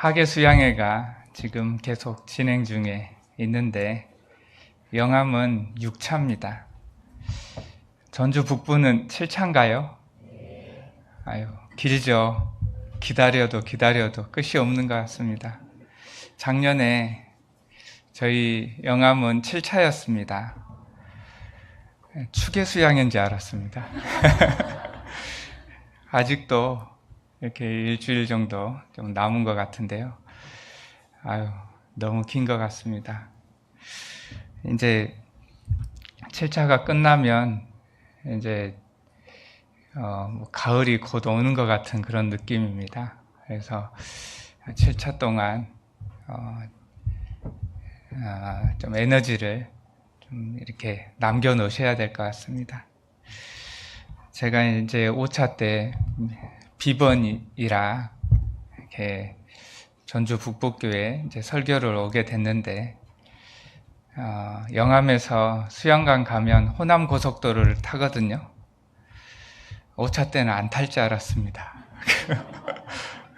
학예 수양회가 지금 계속 진행 중에 있는데 영암은 6차입니다. 전주 북부는 7차인가요? 아유, 길죠. 기다려도 끝이 없는 것 같습니다. 작년에 저희 영암은 7차였습니다. 추계 수양회인지 알았습니다. 아직도 이렇게 일주일 정도 좀 남은 것 같은데요. 아유, 너무 긴 것 같습니다. 이제 7차가 끝나면 이제 가을이 곧 오는 것 같은 그런 느낌입니다. 그래서 7차 동안 좀 에너지를 좀 이렇게 남겨 놓으셔야 될 것 같습니다. 제가 이제 5차 때 비번이라 이렇게 전주 북부교회 이제 설교를 오게 됐는데 영암에서 수양강 가면 호남 고속도로를 타거든요. 5차 때는 안 탈 줄 알았습니다.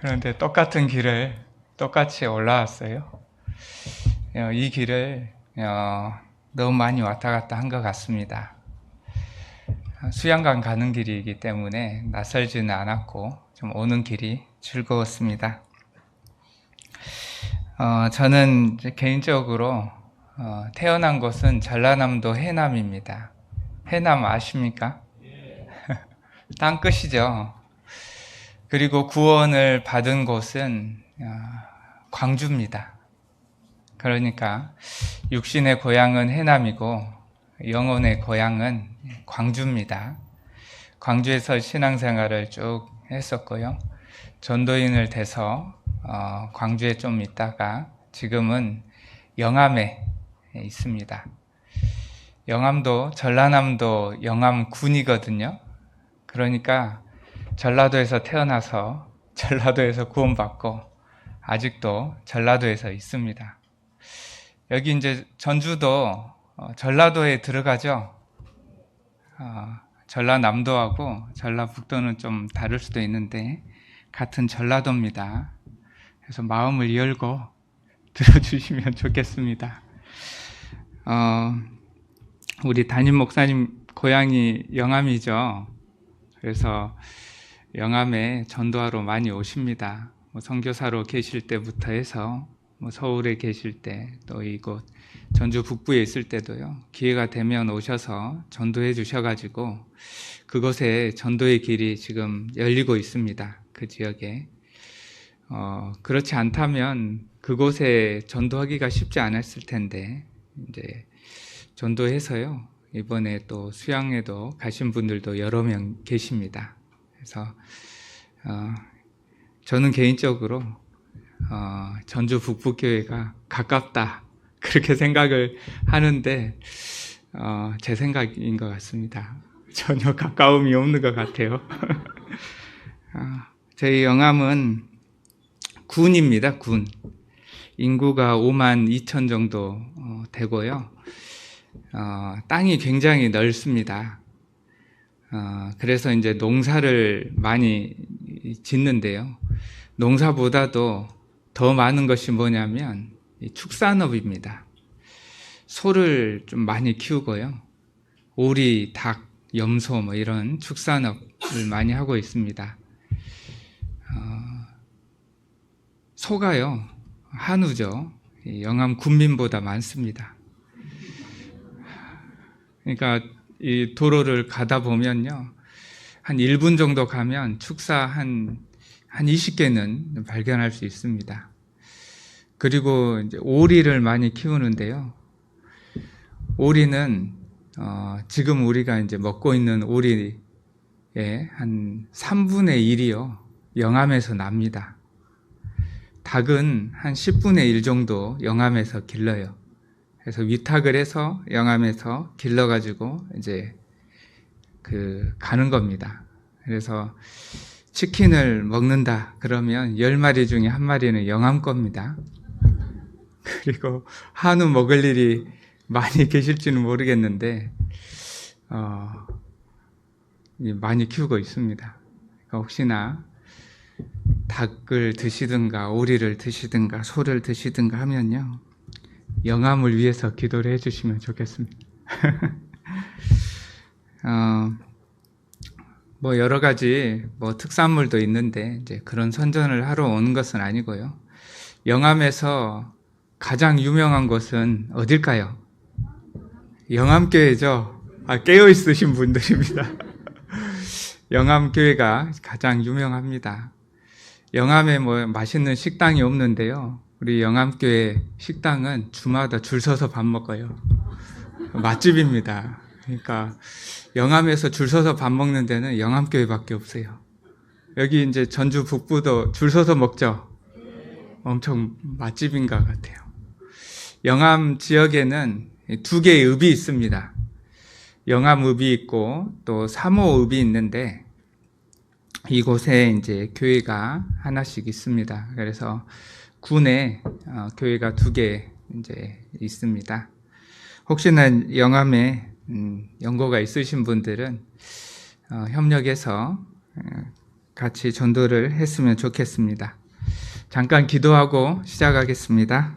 그런데 똑같은 길을 똑같이 올라왔어요. 이 길을 너무 많이 왔다 갔다 한 것 같습니다. 수양강 가는 길이기 때문에 낯설지는 않았고 좀 오는 길이 즐거웠습니다. 저는 개인적으로 태어난 곳은 전라남도 해남입니다. 해남 아십니까? 땅끝이죠. 그리고 구원을 받은 곳은 광주입니다. 그러니까 육신의 고향은 해남이고 영혼의 고향은 광주입니다. 광주에서 신앙생활을 쭉 했었고요. 전도인을 돼서 광주에 좀 있다가 지금은 영암에 있습니다. 영암도 전라남도 영암군이거든요. 그러니까 전라도에서 태어나서 전라도에서 구원받고 아직도 전라도에서 있습니다. 여기 이제 전주도 전라도에 들어가죠. 전라남도하고 전라북도는 좀 다를 수도 있는데 같은 전라도입니다. 그래서 마음을 열고 들어주시면 좋겠습니다. 우리 담임 목사님 고향이 영암이죠. 그래서 영암에 전도하러 많이 오십니다. 선교사로 계실 때부터 해서 서울에 계실 때 또 이곳 전주 북부에 있을 때도요. 기회가 되면 오셔서 전도해 주셔가지고 그곳에 전도의 길이 지금 열리고 있습니다. 그 지역에. 그렇지 않다면 그곳에 전도하기가 쉽지 않았을 텐데 이제 전도해서요. 이번에 또 수양회도 가신 분들도 여러 명 계십니다. 그래서 저는 개인적으로 전주 북부교회가 가깝다 그렇게 생각을 하는데 제 생각인 것 같습니다. 전혀 가까움이 없는 것 같아요. 저희 영암은 군입니다. 군. 인구가 5만 2천 정도 되고요. 땅이 굉장히 넓습니다. 그래서 이제 농사를 많이 짓는데요. 농사보다도 더 많은 것이 뭐냐면 축산업입니다. 소를 좀 많이 키우고요. 오리, 닭, 염소 뭐 이런 축산업을 많이 하고 있습니다. 소가요. 한우죠. 영암 군민보다 많습니다. 그러니까 이 도로를 가다 보면요. 한 1분 정도 가면 축사 한 20개는 발견할 수 있습니다. 그리고 이제 오리를 많이 키우는데요. 오리는 지금 우리가 이제 먹고 있는 오리의 한 3분의 1이요. 영암에서 납니다. 닭은 한 10분의 1 정도 영암에서 길러요. 그래서 위탁을 해서 영암에서 길러가지고 이제 가는 겁니다. 그래서 치킨을 먹는다 그러면 10마리 중에 1마리는 영암 겁니다. 그리고 한우 먹을 일이 많이 계실지는 모르겠는데 많이 키우고 있습니다. 혹시나 닭을 드시든가 오리를 드시든가 소를 드시든가 하면요, 영암을 위해서 기도를 해주시면 좋겠습니다. 뭐 여러 가지 뭐 특산물도 있는데 이제 그런 선전을 하러 오는 것은 아니고요. 영암에서 가장 유명한 곳은 어딜까요? 영암교회죠. 깨어 있으신 분들입니다. 영암교회가 가장 유명합니다. 영암에 뭐 맛있는 식당이 없는데요, 우리 영암교회 식당은 주마다 줄 서서 밥 먹어요. 맛집입니다. 그러니까 영암에서 줄 서서 밥 먹는 데는 영암교회밖에 없어요. 여기 이제 전주 북부도 줄 서서 먹죠. 엄청 맛집인 것 같아요. 영암 지역에는 두 개의 읍이 있습니다. 영암읍이 있고 또 삼호읍이 있는데, 이곳에 이제 교회가 하나씩 있습니다. 그래서 군에 교회가 두 개 이제 있습니다. 혹시나 영암에 연고가 있으신 분들은 협력해서 같이 전도를 했으면 좋겠습니다. 잠깐 기도하고 시작하겠습니다.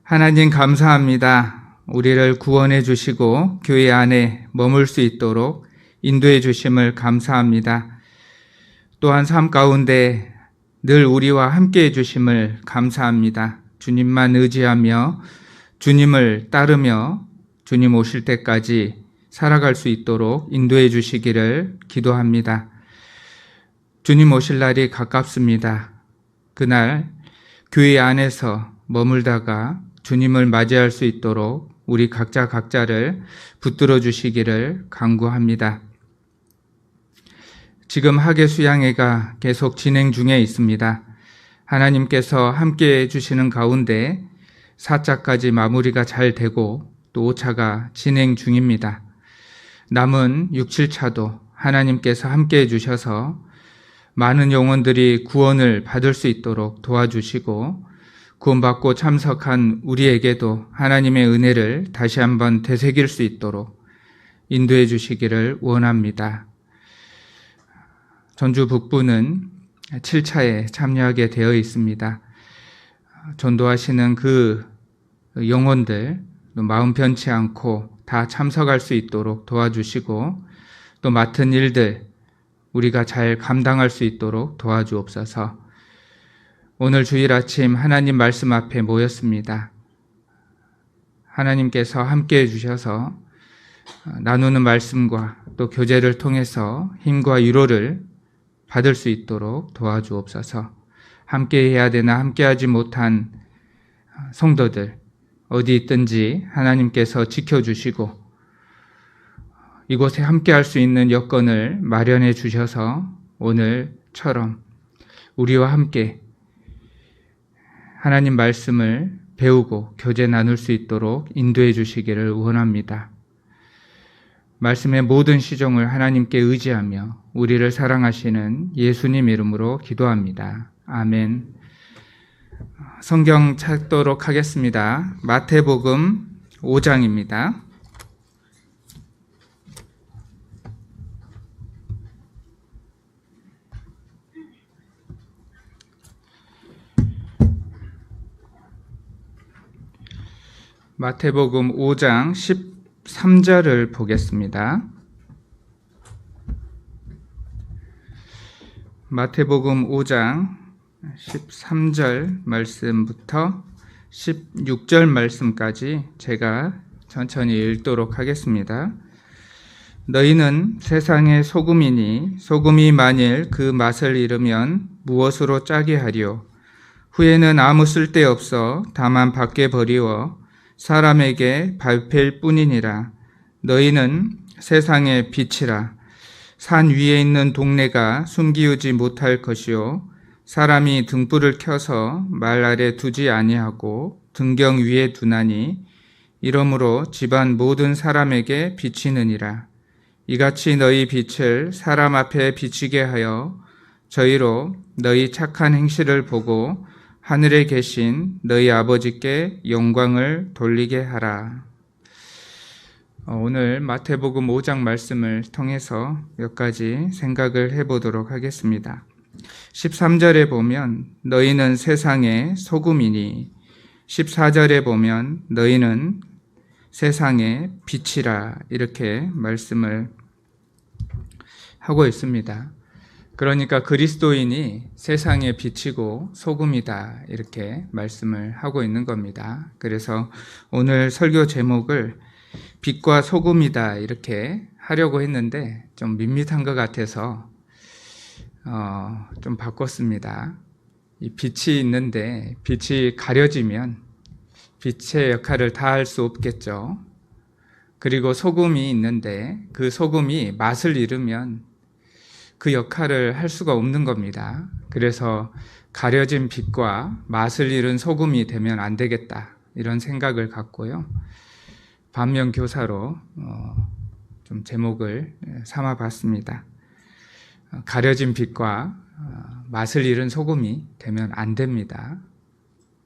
하나님 감사합니다. 우리를 구원해 주시고 교회 안에 머물 수 있도록 인도해 주심을 감사합니다. 또한 삶 가운데 늘 우리와 함께 해주심을 감사합니다. 주님만 의지하며 주님을 따르며 주님 오실 때까지 살아갈 수 있도록 인도해 주시기를 기도합니다. 주님 오실 날이 가깝습니다. 그날 교회 안에서 머물다가 주님을 맞이할 수 있도록 우리 각자를 붙들어 주시기를 간구합니다. 지금 학예 수양회가 계속 진행 중에 있습니다. 하나님께서 함께 해주시는 가운데 4차까지 마무리가 잘 되고 또 5차가 진행 중입니다. 남은 6, 7차도 하나님께서 함께 해주셔서 많은 영혼들이 구원을 받을 수 있도록 도와주시고, 구원받고 참석한 우리에게도 하나님의 은혜를 다시 한번 되새길 수 있도록 인도해 주시기를 원합니다. 전주 북부는 7차에 참여하게 되어 있습니다. 전도하시는 그 영혼들 마음 편치 않고 다 참석할 수 있도록 도와주시고, 또 맡은 일들 우리가 잘 감당할 수 있도록 도와주옵소서. 오늘 주일 아침 하나님 말씀 앞에 모였습니다. 하나님께서 함께 해주셔서 나누는 말씀과 또 교제를 통해서 힘과 위로를 받을 수 있도록 도와주옵소서. 함께 해야 되나 함께하지 못한 성도들 어디 있든지 하나님께서 지켜주시고 이곳에 함께할 수 있는 여건을 마련해 주셔서 오늘처럼 우리와 함께 하나님 말씀을 배우고 교제 나눌 수 있도록 인도해 주시기를 원합니다. 말씀의 모든 시종을 하나님께 의지하며 우리를 사랑하시는 예수님 이름으로 기도합니다. 아멘. 성경 찾도록 하겠습니다. 마태복음 5장입니다. 마태복음 5장 13절을 보겠습니다. 마태복음 5장 13절 말씀부터 16절 말씀까지 제가 천천히 읽도록 하겠습니다. 너희는 세상의 소금이니 소금이 만일 그 맛을 잃으면 무엇으로 짜게 하리요? 후에는 아무 쓸데없어 다만 밖에 버리워 사람에게 밟힐 뿐이니라. 너희는 세상의 빛이라. 산 위에 있는 동네가 숨기우지 못할 것이요 사람이 등불을 켜서 말 아래 두지 아니하고 등경 위에 두나니 이러므로 집안 모든 사람에게 비치느니라. 이같이 너희 빛을 사람 앞에 비치게 하여 저희로 너희 착한 행실을 보고 하늘에 계신 너희 아버지께 영광을 돌리게 하라. 오늘 마태복음 5장 말씀을 통해서 몇 가지 생각을 해보도록 하겠습니다. 13절에 보면 너희는 세상의 소금이니 14절에 보면 너희는 세상의 빛이라 이렇게 말씀을 하고 있습니다. 그러니까 그리스도인이 세상의 빛이고 소금이다 이렇게 말씀을 하고 있는 겁니다. 그래서 오늘 설교 제목을 빛과 소금이다 이렇게 하려고 했는데 좀 밋밋한 것 같아서 좀 바꿨습니다. 이 빛이 있는데 빛이 가려지면 빛의 역할을 다할 수 없겠죠. 그리고 소금이 있는데 그 소금이 맛을 잃으면 그 역할을 할 수가 없는 겁니다. 그래서 가려진 빛과 맛을 잃은 소금이 되면 안 되겠다 이런 생각을 갖고요. 반면교사로 좀 제목을 삼아봤습니다. 가려진 빛과 맛을 잃은 소금이 되면 안 됩니다.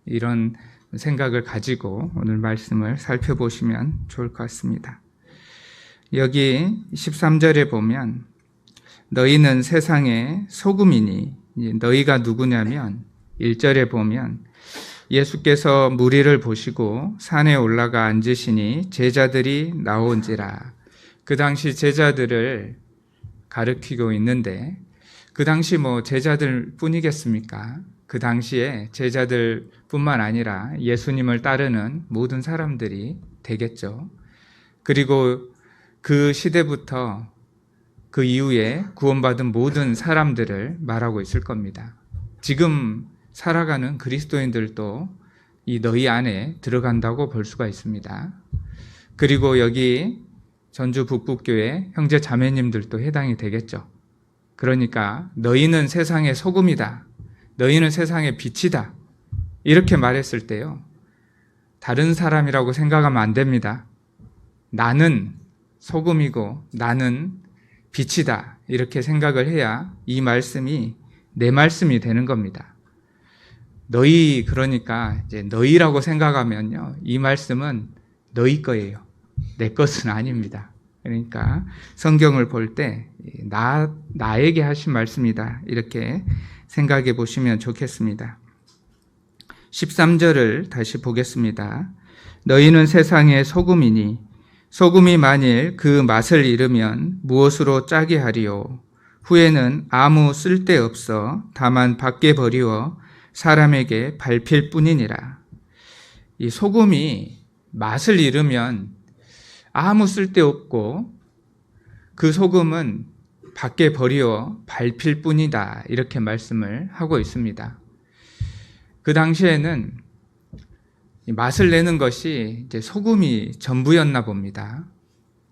이런 생각을 가지고 오늘 말씀을 살펴보시면 좋을 것 같습니다. 여기 13절에 보면 너희는 세상의 소금이니 너희가 누구냐면 1절에 보면 예수께서 무리를 보시고 산에 올라가 앉으시니 제자들이 나온지라. 그 당시 제자들을 가르치고 있는데 그 당시 제자들 뿐이겠습니까? 그 당시에 제자들 뿐만 아니라 예수님을 따르는 모든 사람들이 되겠죠. 그리고 그 시대부터 그 이후에 구원받은 모든 사람들을 말하고 있을 겁니다. 지금 살아가는 그리스도인들도 이 너희 안에 들어간다고 볼 수가 있습니다. 그리고 여기 전주 북북교회 형제 자매님들도 해당이 되겠죠. 그러니까 너희는 세상의 소금이다. 너희는 세상의 빛이다. 이렇게 말했을 때요. 다른 사람이라고 생각하면 안 됩니다. 나는 소금이고 나는 빛이다. 이렇게 생각을 해야 이 말씀이 내 말씀이 되는 겁니다. 너희 그러니까 이제 너희라고 생각하면요. 이 말씀은 너희 거예요. 내 것은 아닙니다. 그러니까 성경을 볼 때 나에게 하신 말씀이다. 이렇게 생각해 보시면 좋겠습니다. 13절을 다시 보겠습니다. 너희는 세상의 소금이니 소금이 만일 그 맛을 잃으면 무엇으로 짜게 하리요? 후에는 아무 쓸데없어 다만 밖에 버리워 사람에게 밟힐 뿐이니라. 이 소금이 맛을 잃으면 아무 쓸데없고 그 소금은 밖에 버리어 밟힐 뿐이다. 이렇게 말씀을 하고 있습니다. 그 당시에는 맛을 내는 것이 이제 소금이 전부였나 봅니다.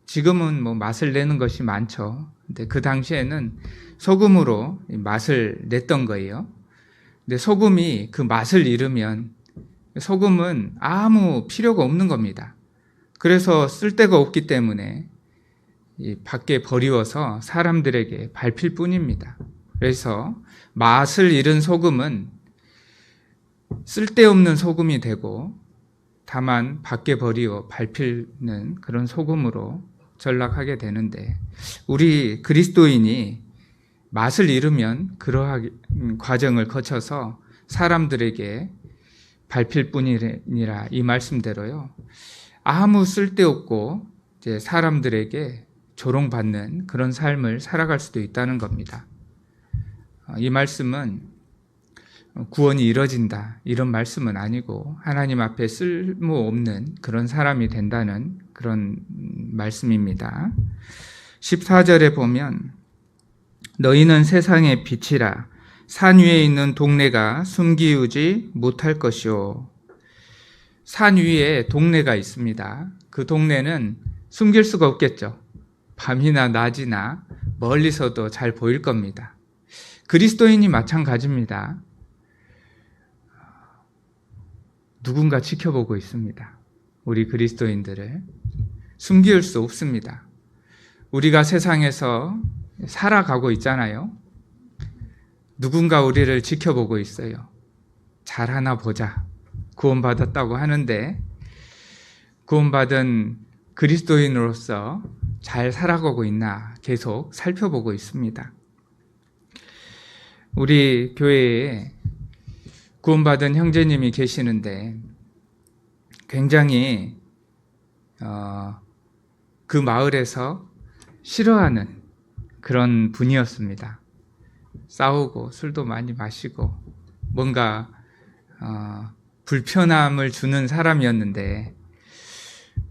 지금은 맛을 내는 것이 많죠. 근데 그 당시에는 소금으로 맛을 냈던 거예요. 근데 소금이 그 맛을 잃으면 소금은 아무 필요가 없는 겁니다. 그래서 쓸데가 없기 때문에 밖에 버리워서 사람들에게 밟힐 뿐입니다. 그래서 맛을 잃은 소금은 쓸데없는 소금이 되고 다만 밖에 버리워 밟히는 그런 소금으로 전락하게 되는데 우리 그리스도인이 맛을 잃으면 그러한 과정을 거쳐서 사람들에게 밟힐 뿐이니라 이 말씀대로요. 아무 쓸데없고 이제 사람들에게 조롱받는 그런 삶을 살아갈 수도 있다는 겁니다. 이 말씀은 구원이 이뤄진다 이런 말씀은 아니고 하나님 앞에 쓸모없는 그런 사람이 된다는 그런 말씀입니다. 14절에 보면 너희는 세상의 빛이라 산 위에 있는 동네가 숨기우지 못할 것이요. 산 위에 동네가 있습니다. 그 동네는 숨길 수가 없겠죠. 밤이나 낮이나 멀리서도 잘 보일 겁니다. 그리스도인이 마찬가지입니다. 누군가 지켜보고 있습니다. 우리 그리스도인들을 숨길 수 없습니다. 우리가 세상에서 살아가고 있잖아요. 누군가 우리를 지켜보고 있어요. 잘하나 보자. 구원받았다고 하는데 구원받은 그리스도인으로서 잘 살아가고 있나 계속 살펴보고 있습니다. 우리 교회에 구원받은 형제님이 계시는데 굉장히 그 마을에서 싫어하는 그런 분이었습니다. 싸우고 술도 많이 마시고 뭔가 불편함을 주는 사람이었는데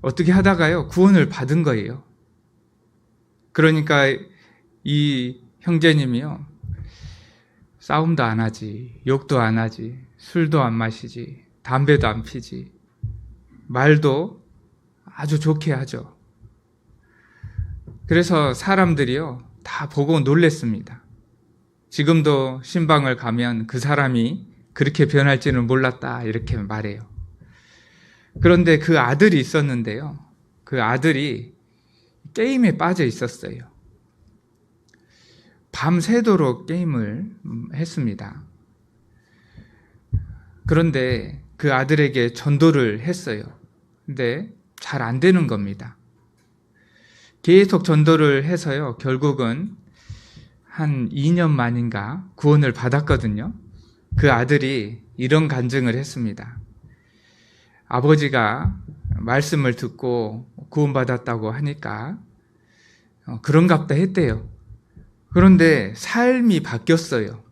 어떻게 하다가요 구원을 받은 거예요. 그러니까 이 형제님이요 싸움도 안 하지, 욕도 안 하지, 술도 안 마시지, 담배도 안 피지, 말도 아주 좋게 하죠. 그래서 사람들이요 다 보고 놀랬습니다. 지금도 신방을 가면 그 사람이 그렇게 변할지는 몰랐다 이렇게 말해요. 그런데 그 아들이 있었는데요. 그 아들이 게임에 빠져 있었어요. 밤새도록 게임을 했습니다. 그런데 그 아들에게 전도를 했어요. 근데 잘 안 되는 겁니다. 계속 전도를 해서요. 결국은 한 2년 만인가 구원을 받았거든요. 그 아들이 이런 간증을 했습니다. 아버지가 말씀을 듣고 구원받았다고 하니까 그런갑다 했대요. 그런데 삶이 바뀌었어요.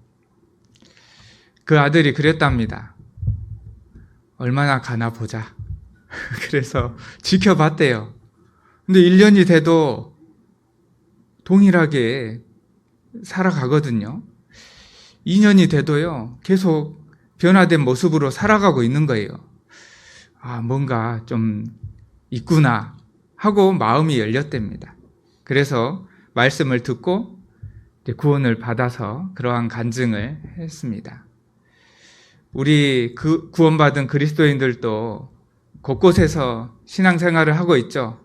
그 아들이 그랬답니다. 얼마나 가나 보자. 그래서 지켜봤대요. 근데 1년이 돼도 동일하게 살아가거든요. 2년이 돼도요, 계속 변화된 모습으로 살아가고 있는 거예요. 아, 뭔가 좀 있구나 하고 마음이 열렸답니다. 그래서 말씀을 듣고 구원을 받아서 그러한 간증을 했습니다. 우리 구원받은 그리스도인들도 곳곳에서 신앙생활을 하고 있죠.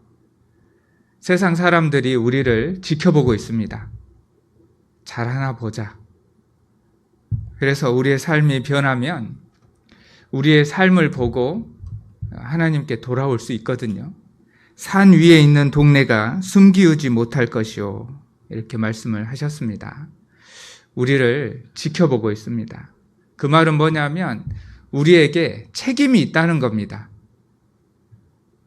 세상 사람들이 우리를 지켜보고 있습니다. 잘하나 보자. 그래서 우리의 삶이 변하면 우리의 삶을 보고 하나님께 돌아올 수 있거든요. 산 위에 있는 동네가 숨기우지 못할 것이요. 이렇게 말씀을 하셨습니다. 우리를 지켜보고 있습니다. 그 말은 뭐냐면 우리에게 책임이 있다는 겁니다.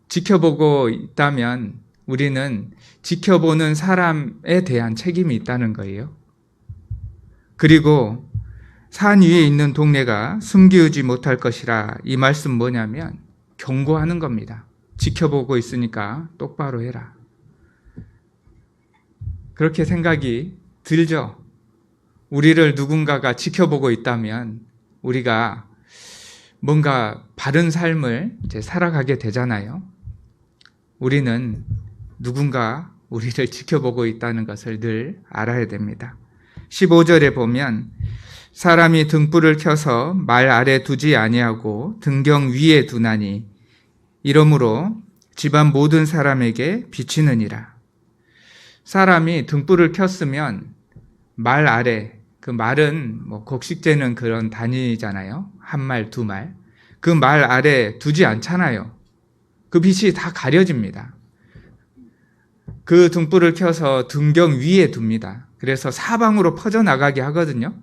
지켜보고 있다면 우리는 지켜보는 사람에 대한 책임이 있다는 거예요. 그리고 산 위에 있는 동네가 숨기우지 못할 것이라 이 말씀 뭐냐면 경고하는 겁니다. 지켜보고 있으니까 똑바로 해라. 그렇게 생각이 들죠. 우리를 누군가가 지켜보고 있다면 우리가 뭔가 바른 삶을 이제 살아가게 되잖아요. 우리는 누군가 우리를 지켜보고 있다는 것을 늘 알아야 됩니다. 15절에 보면 사람이 등불을 켜서 말 아래 두지 아니하고 등경 위에 두나니 이러므로 집안 모든 사람에게 비치느니라. 사람이 등불을 켰으면 말 아래, 그 말은 곡식 재는 그런 단위잖아요. 한 말, 두 말. 그 말 아래 두지 않잖아요. 그 빛이 다 가려집니다. 그 등불을 켜서 등경 위에 둡니다. 그래서 사방으로 퍼져나가게 하거든요.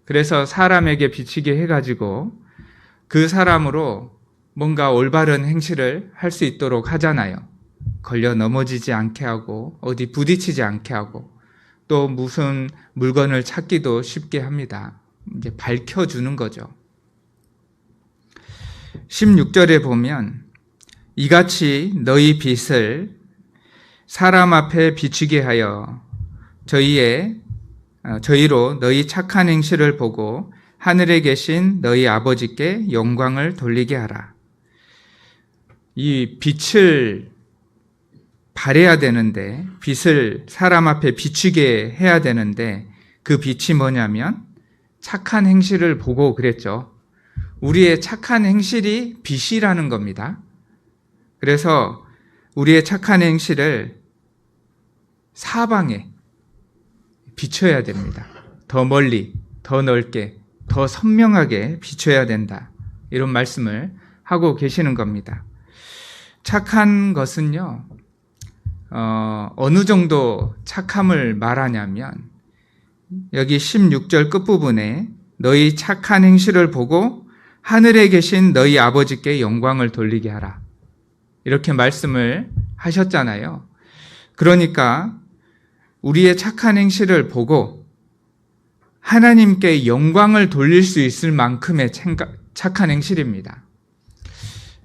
그래서 사람에게 비치게 해가지고 그 사람으로 뭔가 올바른 행실을 할 수 있도록 하잖아요. 걸려 넘어지지 않게 하고 어디 부딪히지 않게 하고 또 무슨 물건을 찾기도 쉽게 합니다. 이제 밝혀주는 거죠. 16절에 보면 이같이 너희 빛을 사람 앞에 비추게 하여 저희로 너희 착한 행실을 보고 하늘에 계신 너희 아버지께 영광을 돌리게 하라. 이 빛을 발해야 되는데, 빛을 사람 앞에 비추게 해야 되는데 그 빛이 뭐냐면 착한 행실을 보고 그랬죠. 우리의 착한 행실이 빛이라는 겁니다. 그래서 우리의 착한 행실을 사방에 비춰야 됩니다. 더 멀리, 더 넓게, 더 선명하게 비춰야 된다. 이런 말씀을 하고 계시는 겁니다. 착한 것은요, 어느 정도 착함을 말하냐면 여기 16절 끝부분에 너희 착한 행실을 보고 하늘에 계신 너희 아버지께 영광을 돌리게 하라. 이렇게 말씀을 하셨잖아요. 그러니까 우리의 착한 행실을 보고 하나님께 영광을 돌릴 수 있을 만큼의 착한 행실입니다.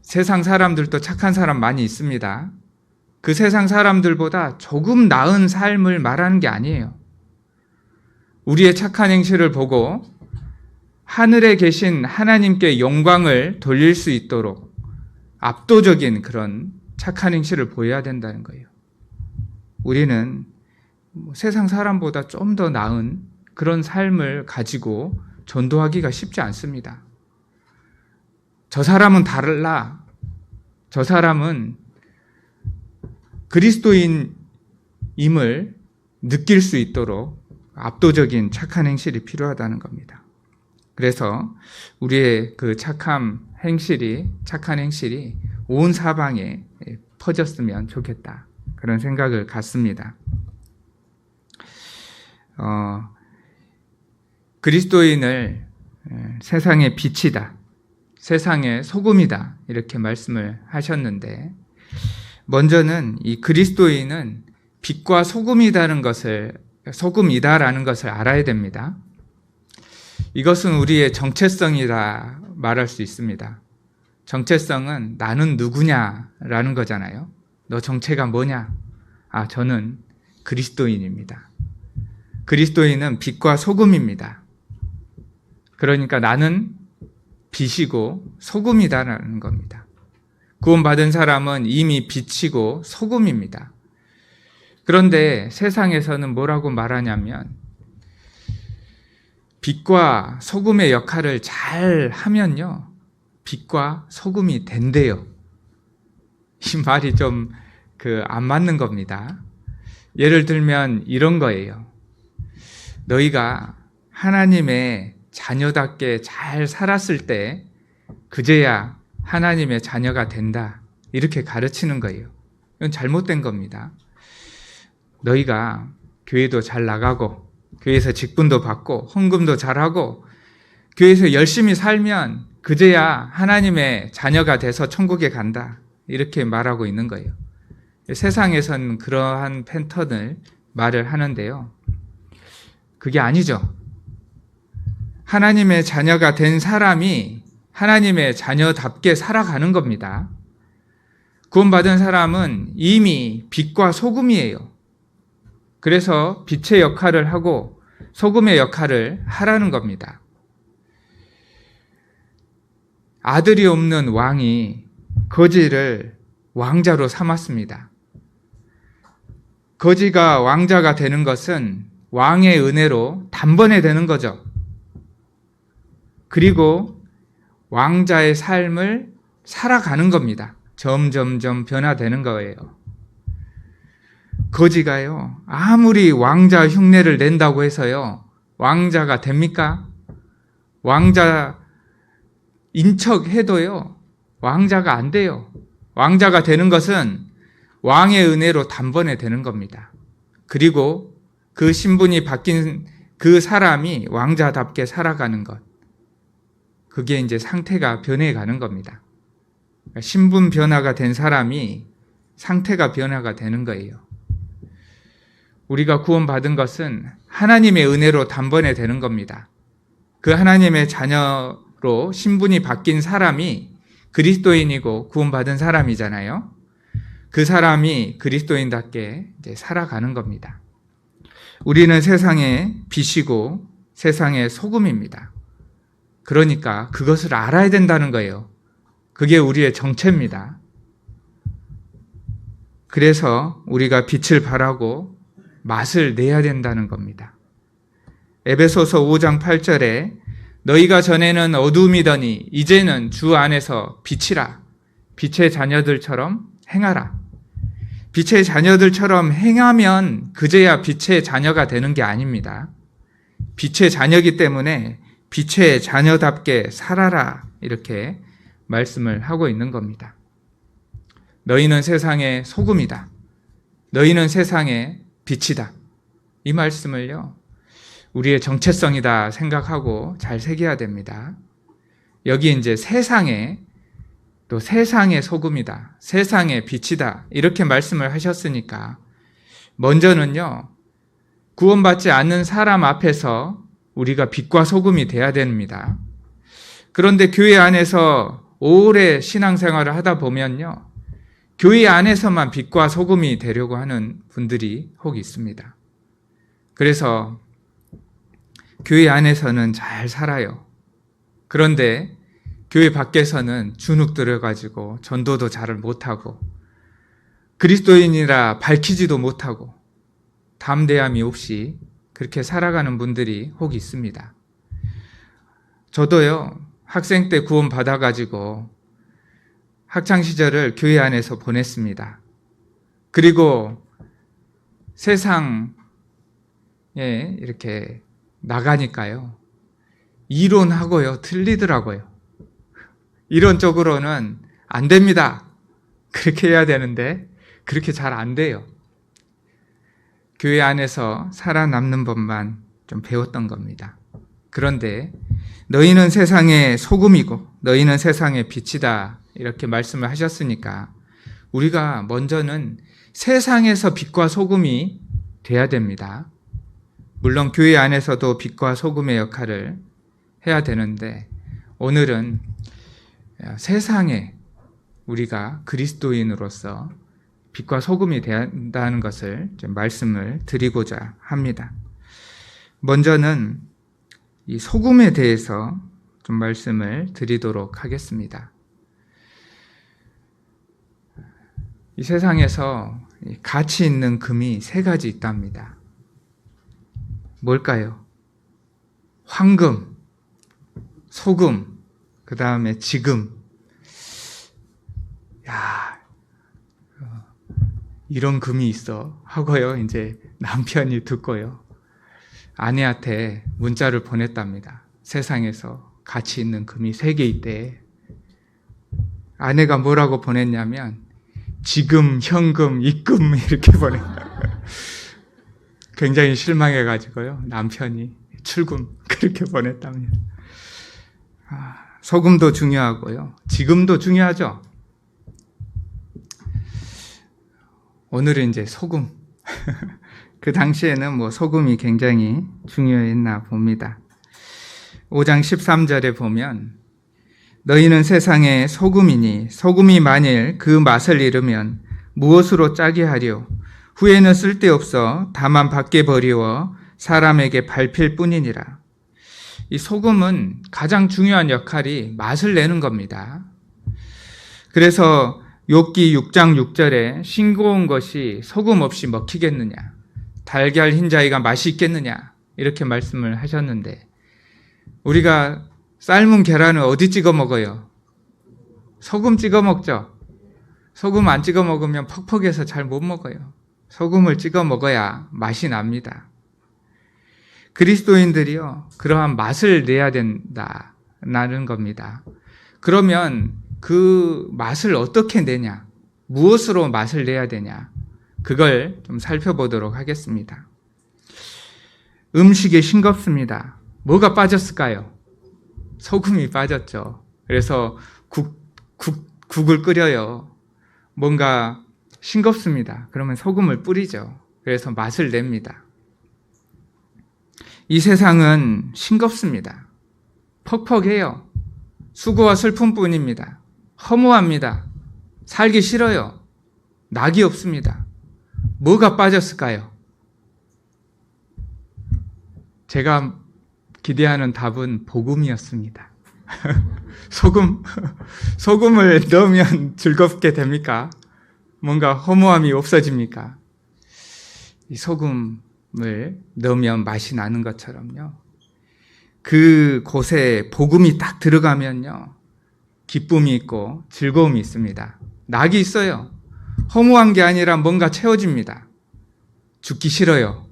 세상 사람들도 착한 사람 많이 있습니다. 그 세상 사람들보다 조금 나은 삶을 말하는 게 아니에요. 우리의 착한 행실을 보고 하늘에 계신 하나님께 영광을 돌릴 수 있도록 압도적인 그런 착한 행실을 보여야 된다는 거예요. 우리는 세상 사람보다 좀 더 나은 그런 삶을 가지고 전도하기가 쉽지 않습니다. 저 사람은 달라. 저 사람은 그리스도인임을 느낄 수 있도록 압도적인 착한 행실이 필요하다는 겁니다. 그래서 우리의 그 착한 행실이 온 사방에 퍼졌으면 좋겠다. 그런 생각을 갖습니다. 그리스도인을 세상의 빛이다, 세상의 소금이다 이렇게 말씀을 하셨는데, 먼저는 이 그리스도인은 빛과 소금이라는 것을 알아야 됩니다. 이것은 우리의 정체성이라 말할 수 있습니다. 정체성은 나는 누구냐라는 거잖아요. 너 정체가 뭐냐? 저는 그리스도인입니다. 그리스도인은 빛과 소금입니다. 그러니까 나는 빛이고 소금이다라는 겁니다. 구원받은 사람은 이미 빛이고 소금입니다. 그런데 세상에서는 뭐라고 말하냐면 빛과 소금의 역할을 잘 하면요, 빛과 소금이 된대요. 이 말이 좀 안 맞는 겁니다. 예를 들면 이런 거예요. 너희가 하나님의 자녀답게 잘 살았을 때 그제야 하나님의 자녀가 된다, 이렇게 가르치는 거예요. 이건 잘못된 겁니다. 너희가 교회도 잘 나가고 교회에서 직분도 받고 헌금도 잘하고 교회에서 열심히 살면 그제야 하나님의 자녀가 돼서 천국에 간다, 이렇게 말하고 있는 거예요. 세상에서는 그러한 패턴을 말을 하는데요, 그게 아니죠. 하나님의 자녀가 된 사람이 하나님의 자녀답게 살아가는 겁니다. 구원받은 사람은 이미 빛과 소금이에요. 그래서 빛의 역할을 하고 소금의 역할을 하라는 겁니다. 아들이 없는 왕이 거지를 왕자로 삼았습니다. 거지가 왕자가 되는 것은 왕의 은혜로 단번에 되는 거죠. 그리고 왕자의 삶을 살아가는 겁니다. 점점점 변화되는 거예요. 거지가요, 아무리 왕자 흉내를 낸다고 해서요, 왕자가 됩니까? 왕자 인척해도요, 왕자가 안 돼요. 왕자가 되는 것은 왕의 은혜로 단번에 되는 겁니다. 그리고 그 신분이 바뀐 그 사람이 왕자답게 살아가는 것, 그게 이제 상태가 변해가는 겁니다. 신분 변화가 된 사람이 상태가 변화가 되는 거예요. 우리가 구원받은 것은 하나님의 은혜로 단번에 되는 겁니다. 그 하나님의 자녀로 신분이 바뀐 사람이 그리스도인이고 구원받은 사람이잖아요. 그 사람이 그리스도인답게 이제 살아가는 겁니다. 우리는 세상의 빛이고 세상의 소금입니다. 그러니까 그것을 알아야 된다는 거예요. 그게 우리의 정체입니다. 그래서 우리가 빛을 발하고 맛을 내야 된다는 겁니다. 에베소서 5장 8절에 너희가 전에는 어둠이더니 이제는 주 안에서 빛이라, 빛의 자녀들처럼 행하라. 빛의 자녀들처럼 행하면 그제야 빛의 자녀가 되는 게 아닙니다. 빛의 자녀이기 때문에 빛의 자녀답게 살아라, 이렇게 말씀을 하고 있는 겁니다. 너희는 세상의 소금이다. 너희는 세상의 빛이다. 이 말씀을요, 우리의 정체성이다 생각하고 잘 새겨야 됩니다. 여기 이제 세상에 또 세상의 소금이다, 세상의 빛이다 이렇게 말씀을 하셨으니까 먼저는요, 구원받지 않는 사람 앞에서 우리가 빛과 소금이 돼야 됩니다. 그런데 교회 안에서 오래 신앙생활을 하다 보면요, 교회 안에서만 빛과 소금이 되려고 하는 분들이 혹 있습니다. 그래서 교회 안에서는 잘 살아요. 그런데 교회 밖에서는 주눅 들어가지고 전도도 잘 못하고 그리스도인이라 밝히지도 못하고 담대함이 없이 그렇게 살아가는 분들이 혹 있습니다. 저도요, 학생 때 구원 받아가지고 학창시절을 교회 안에서 보냈습니다. 그리고 세상에 이렇게 나가니까요, 이론하고요 틀리더라고요. 이론적으로는 안 됩니다. 그렇게 해야 되는데 그렇게 잘 안 돼요. 교회 안에서 살아남는 법만 좀 배웠던 겁니다. 그런데 너희는 세상의 소금이고 너희는 세상의 빛이다 이렇게 말씀을 하셨으니까 우리가 먼저는 세상에서 빛과 소금이 돼야 됩니다. 물론 교회 안에서도 빛과 소금의 역할을 해야 되는데 오늘은 세상에 우리가 그리스도인으로서 빛과 소금이 된다는 것을 좀 말씀을 드리고자 합니다. 먼저는 이 소금에 대해서 좀 말씀을 드리도록 하겠습니다. 이 세상에서 가치 있는 금이 3가지 있답니다. 뭘까요? 황금, 소금, 그 다음에 지금. 야, 이런 금이 있어 하고요, 이제 남편이 듣고요, 아내한테 문자를 보냈답니다. 세상에서 가치 있는 금이 3개 있대. 아내가 뭐라고 보냈냐면 지금, 현금, 입금 이렇게 보냈다. 굉장히 실망해가지고요, 남편이 출금 그렇게 보냈답니다. 소금도 중요하고요, 지금도 중요하죠. 오늘은 이제 소금. 그 당시에는 뭐 소금이 굉장히 중요했나 봅니다. 5장 13절에 보면 너희는 세상의 소금이니 소금이 만일 그 맛을 잃으면 무엇으로 짜게 하려? 후에는 쓸데없어 다만 밖에 버리워 사람에게 밟힐 뿐이니라. 이 소금은 가장 중요한 역할이 맛을 내는 겁니다. 그래서 욥기 6장 6절에 싱거운 것이 소금 없이 먹히겠느냐, 달걀 흰자위가 맛이 있겠느냐 이렇게 말씀을 하셨는데 우리가 삶은 계란을 어디 찍어 먹어요? 소금 찍어 먹죠. 소금 안 찍어 먹으면 퍽퍽해서 잘 못 먹어요. 소금을 찍어 먹어야 맛이 납니다. 그리스도인들이요, 그러한 맛을 내야 된다는 겁니다. 그러면 그 맛을 어떻게 내냐, 무엇으로 맛을 내야 되냐, 그걸 좀 살펴보도록 하겠습니다. 음식이 싱겁습니다. 뭐가 빠졌을까요? 소금이 빠졌죠. 그래서 국을 끓여요. 뭔가 싱겁습니다. 그러면 소금을 뿌리죠. 그래서 맛을 냅니다. 이 세상은 싱겁습니다. 퍽퍽해요. 수고와 슬픔뿐입니다. 허무합니다. 살기 싫어요. 낙이 없습니다. 뭐가 빠졌을까요? 제가 기대하는 답은 복음이었습니다. 소금을 넣으면 즐겁게 됩니까? 뭔가 허무함이 없어집니까? 이 소금을 넣으면 맛이 나는 것처럼요, 그 곳에 복음이 딱 들어가면요, 기쁨이 있고 즐거움이 있습니다. 낙이 있어요. 허무한 게 아니라 뭔가 채워집니다. 죽기 싫어요.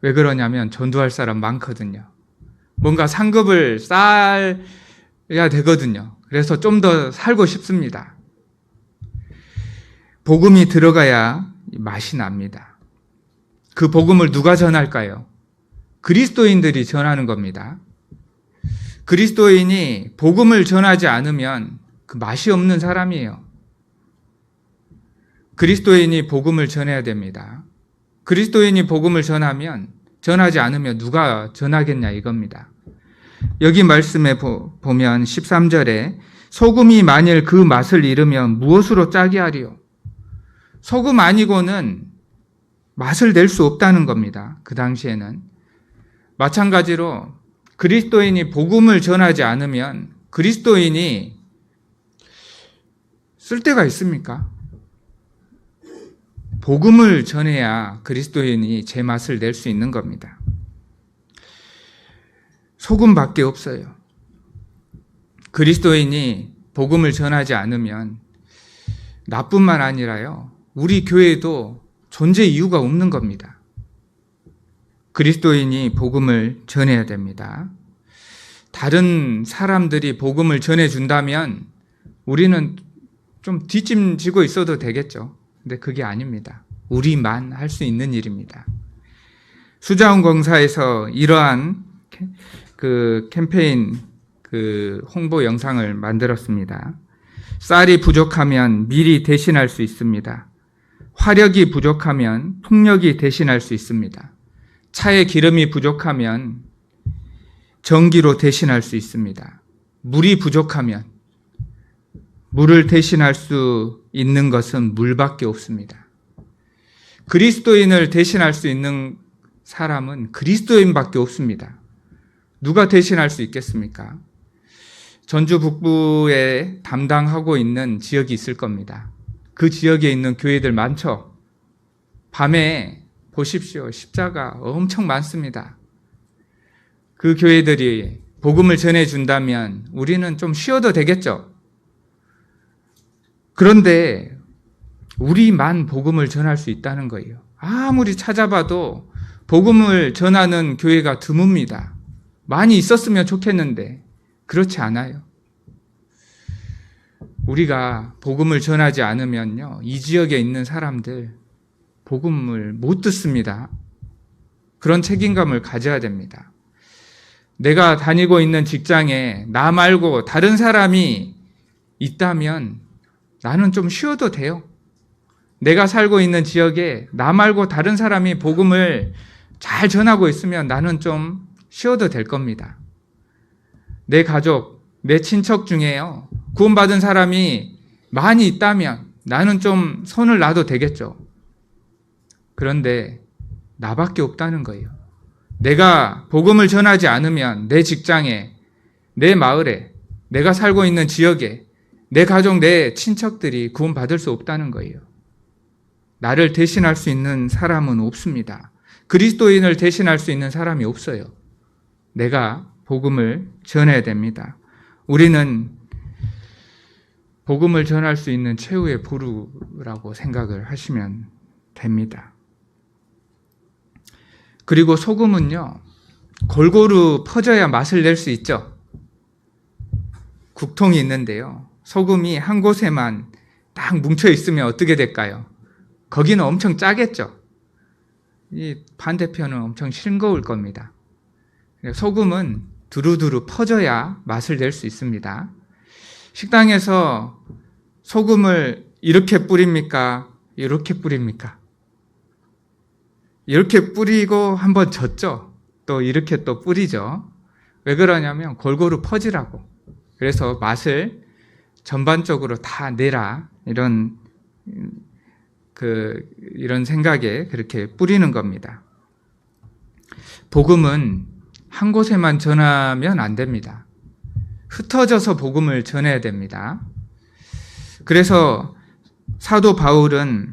왜 그러냐면 전도할 사람 많거든요. 뭔가 상급을 쌓아야 되거든요. 그래서 좀 더 살고 싶습니다. 복음이 들어가야 맛이 납니다. 그 복음을 누가 전할까요? 그리스도인들이 전하는 겁니다. 그리스도인이 복음을 전하지 않으면 그 맛이 없는 사람이에요. 그리스도인이 복음을 전해야 됩니다. 그리스도인이 복음을 전하지 않으면 누가 전하겠냐 이겁니다. 여기 말씀에 보면 13절에 소금이 만일 그 맛을 잃으면 무엇으로 짜게 하리요? 소금 아니고는 맛을 낼 수 없다는 겁니다. 그 당시에는. 마찬가지로 그리스도인이 복음을 전하지 않으면 그리스도인이 쓸데가 있습니까? 복음을 전해야 그리스도인이 제맛을 낼 수 있는 겁니다. 소금밖에 없어요. 그리스도인이 복음을 전하지 않으면 나뿐만 아니라요, 우리 교회도 존재 이유가 없는 겁니다. 그리스도인이 복음을 전해야 됩니다. 다른 사람들이 복음을 전해준다면 우리는 좀 뒷짐지고 있어도 되겠죠. 근데 그게 아닙니다. 우리만 할 수 있는 일입니다. 수자원공사에서 이러한 캠페인 홍보 영상을 만들었습니다. 쌀이 부족하면 밀이 대신할 수 있습니다. 화력이 부족하면 풍력이 대신할 수 있습니다. 차에 기름이 부족하면 전기로 대신할 수 있습니다. 물이 부족하면 물을 대신할 수 있는 것은 물밖에 없습니다. 그리스도인을 대신할 수 있는 사람은 그리스도인밖에 없습니다. 누가 대신할 수 있겠습니까? 전주 북부에 담당하고 있는 지역이 있을 겁니다. 그 지역에 있는 교회들 많죠? 밤에 보십시오. 십자가 엄청 많습니다. 그 교회들이 복음을 전해준다면 우리는 좀 쉬어도 되겠죠? 그런데 우리만 복음을 전할 수 있다는 거예요. 아무리 찾아봐도 복음을 전하는 교회가 드뭅니다. 많이 있었으면 좋겠는데 그렇지 않아요. 우리가 복음을 전하지 않으면요, 이 지역에 있는 사람들 복음을 못 듣습니다. 그런 책임감을 가져야 됩니다. 내가 다니고 있는 직장에 나 말고 다른 사람이 있다면 나는 좀 쉬어도 돼요. 내가 살고 있는 지역에 나 말고 다른 사람이 복음을 잘 전하고 있으면 나는 좀 쉬어도 될 겁니다. 내 가족, 내 친척 중에요, 구원받은 사람이 많이 있다면 나는 좀 손을 놔도 되겠죠. 그런데 나밖에 없다는 거예요. 내가 복음을 전하지 않으면 내 직장에, 내 마을에, 내가 살고 있는 지역에 내 가족, 내 친척들이 구원받을 수 없다는 거예요. 나를 대신할 수 있는 사람은 없습니다. 그리스도인을 대신할 수 있는 사람이 없어요. 내가 복음을 전해야 됩니다. 우리는 복음을 전할 수 있는 최후의 보루라고 생각을 하시면 됩니다. 그리고 소금은요, 골고루 퍼져야 맛을 낼 수 있죠. 국통이 있는데요, 소금이 한 곳에만 딱 뭉쳐 있으면 어떻게 될까요? 거기는 엄청 짜겠죠. 이 반대편은 엄청 싱거울 겁니다. 소금은 두루두루 퍼져야 맛을 낼 수 있습니다. 식당에서 소금을 이렇게 뿌립니까? 이렇게 뿌립니까? 이렇게 뿌리고 한번 젓죠. 또 이렇게 또 뿌리죠. 왜 그러냐면 골고루 퍼지라고. 그래서 맛을 전반적으로 다 내라, 이런 생각에 그렇게 뿌리는 겁니다. 복음은 한 곳에만 전하면 안 됩니다. 흩어져서 복음을 전해야 됩니다. 그래서 사도 바울은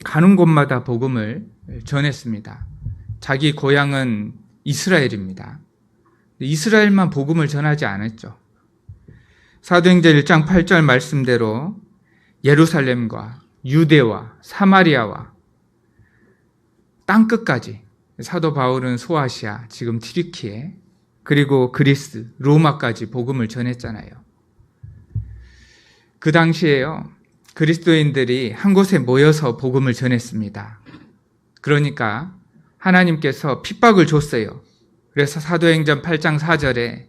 가는 곳마다 복음을 전했습니다. 자기 고향은 이스라엘입니다. 이스라엘만 복음을 전하지 않았죠. 사도행전 1장 8절 말씀대로 예루살렘과 유대와 사마리아와 땅끝까지, 사도 바울은 소아시아, 지금 튀르키예, 그리고 그리스, 로마까지 복음을 전했잖아요. 그 당시에요, 그리스도인들이 한 곳에 모여서 복음을 전했습니다. 그러니까 하나님께서 핍박을 줬어요. 그래서 사도행전 8장 4절에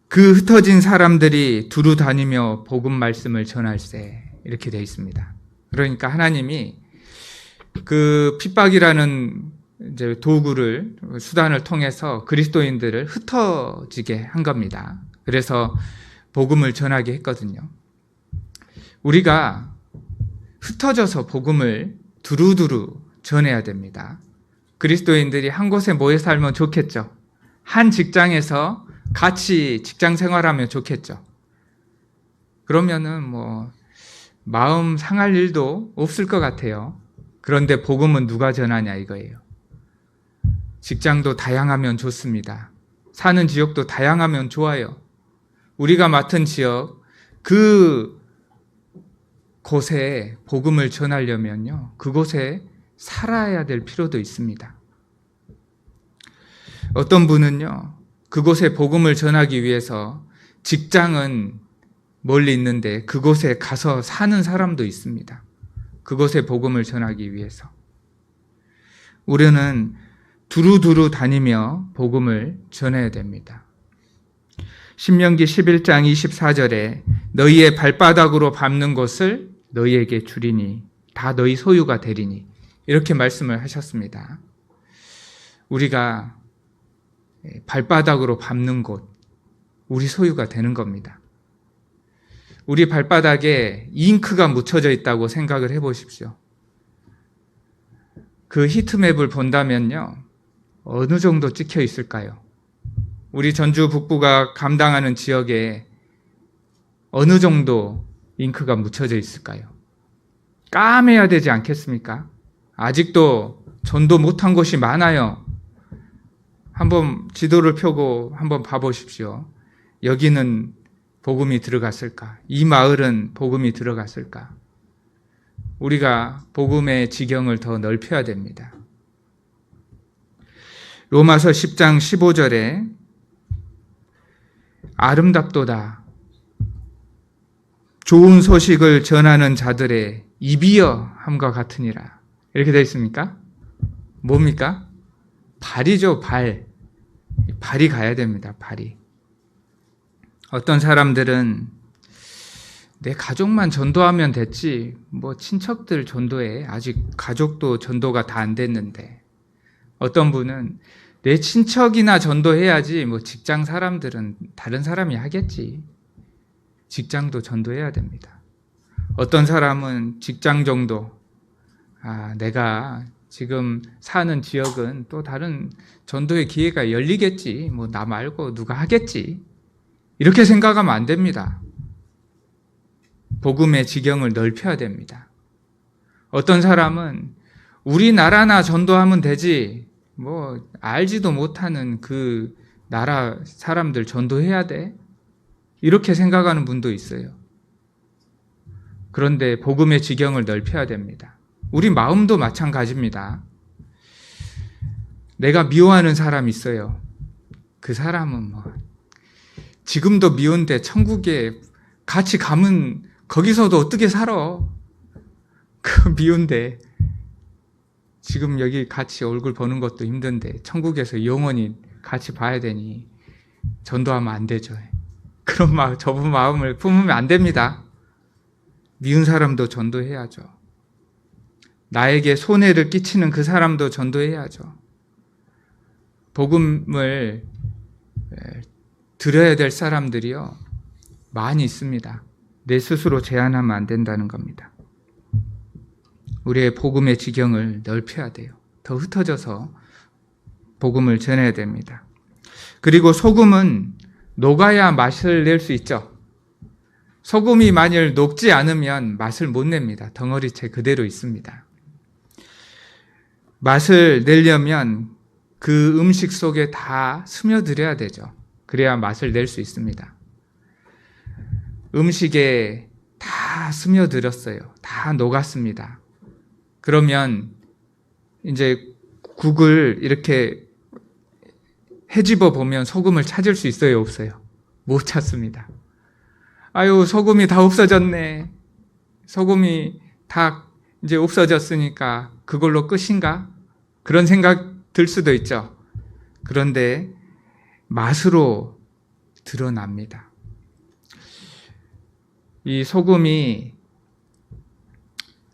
그 흩어진 사람들이 두루 다니며 복음 말씀을 전할세, 이렇게 되어 있습니다. 그러니까 하나님이 그 핍박이라는 이제 도구를, 수단을 통해서 그리스도인들을 흩어지게 한 겁니다. 그래서 복음을 전하게 했거든요. 우리가 흩어져서 복음을 두루두루 전해야 됩니다. 그리스도인들이 한 곳에 모여 살면 좋겠죠. 한 직장에서 같이 직장 생활하면 좋겠죠. 그러면은 뭐 마음 상할 일도 없을 것 같아요. 그런데 복음은 누가 전하냐 이거예요. 직장도 다양하면 좋습니다. 사는 지역도 다양하면 좋아요. 우리가 맡은 지역, 그 곳에 복음을 전하려면요, 그곳에 살아야 될 필요도 있습니다. 어떤 분은요, 그곳에 복음을 전하기 위해서 직장은 멀리 있는데 그곳에 가서 사는 사람도 있습니다. 그곳에 복음을 전하기 위해서. 우리는 두루두루 다니며 복음을 전해야 됩니다. 신명기 11장 24절에 너희의 발바닥으로 밟는 곳을 너희에게 주리니 다 너희 소유가 되리니, 이렇게 말씀을 하셨습니다. 우리가 발바닥으로 밟는 곳, 우리 소유가 되는 겁니다. 우리 발바닥에 잉크가 묻혀져 있다고 생각을 해보십시오. 그 히트맵을 본다면요, 어느 정도 찍혀 있을까요? 우리 전주 북부가 감당하는 지역에 어느 정도 잉크가 묻혀져 있을까요? 까매야 되지 않겠습니까? 아직도 전도 못한 곳이 많아요. 한번 지도를 펴고 한번 봐보십시오. 여기는 복음이 들어갔을까? 이 마을은 복음이 들어갔을까? 우리가 복음의 지경을 더 넓혀야 됩니다. 로마서 10장 15절에 아름답도다, 좋은 소식을 전하는 자들의 입이여 함과 같으니라, 이렇게 되어 있습니까? 뭡니까? 발이죠, 발. 발이 가야 됩니다, 발이. 어떤 사람들은 내 가족만 전도하면 됐지, 뭐 친척들 전도해, 아직 가족도 전도가 다 안 됐는데. 어떤 분은 내 친척이나 전도해야지, 뭐 직장 사람들은 다른 사람이 하겠지. 직장도 전도해야 됩니다. 어떤 사람은 직장 정도, 내가 지금 사는 지역은 또 다른 전도의 기회가 열리겠지, 뭐 나 말고 누가 하겠지, 이렇게 생각하면 안 됩니다. 복음의 지경을 넓혀야 됩니다. 어떤 사람은 우리나라나 전도하면 되지, 뭐 알지도 못하는 그 나라 사람들 전도해야 돼, 이렇게 생각하는 분도 있어요. 그런데 복음의 지경을 넓혀야 됩니다. 우리 마음도 마찬가지입니다. 내가 미워하는 사람이 있어요. 그 사람은 뭐 지금도 미운데 천국에 같이 가면 거기서도 어떻게 살아? 그 미운데 지금 여기 같이 얼굴 보는 것도 힘든데 천국에서 영원히 같이 봐야 되니 전도하면 안 되죠. 그런 좁은 마음을 품으면 안 됩니다. 미운 사람도 전도해야죠. 나에게 손해를 끼치는 그 사람도 전도해야죠. 복음을 들어야 될 사람들이요, 많이 있습니다. 내 스스로 제한하면 안 된다는 겁니다. 우리의 복음의 지경을 넓혀야 돼요. 더 흩어져서 복음을 전해야 됩니다. 그리고 소금은 녹아야 맛을 낼 수 있죠. 소금이 만일 녹지 않으면 맛을 못 냅니다. 덩어리째 그대로 있습니다. 맛을 내려면 그 음식 속에 다 스며들어야 되죠. 그래야 맛을 낼 수 있습니다. 음식에 다 스며들었어요. 다 녹았습니다. 그러면 이제 국을 이렇게 헤집어 보면 소금을 찾을 수 있어요, 없어요? 못 찾습니다. 아유, 소금이 다 없어졌네. 소금이 다 이제 없어졌으니까 그걸로 끝인가? 그런 생각 들 수도 있죠. 그런데 맛으로 드러납니다. 이 소금이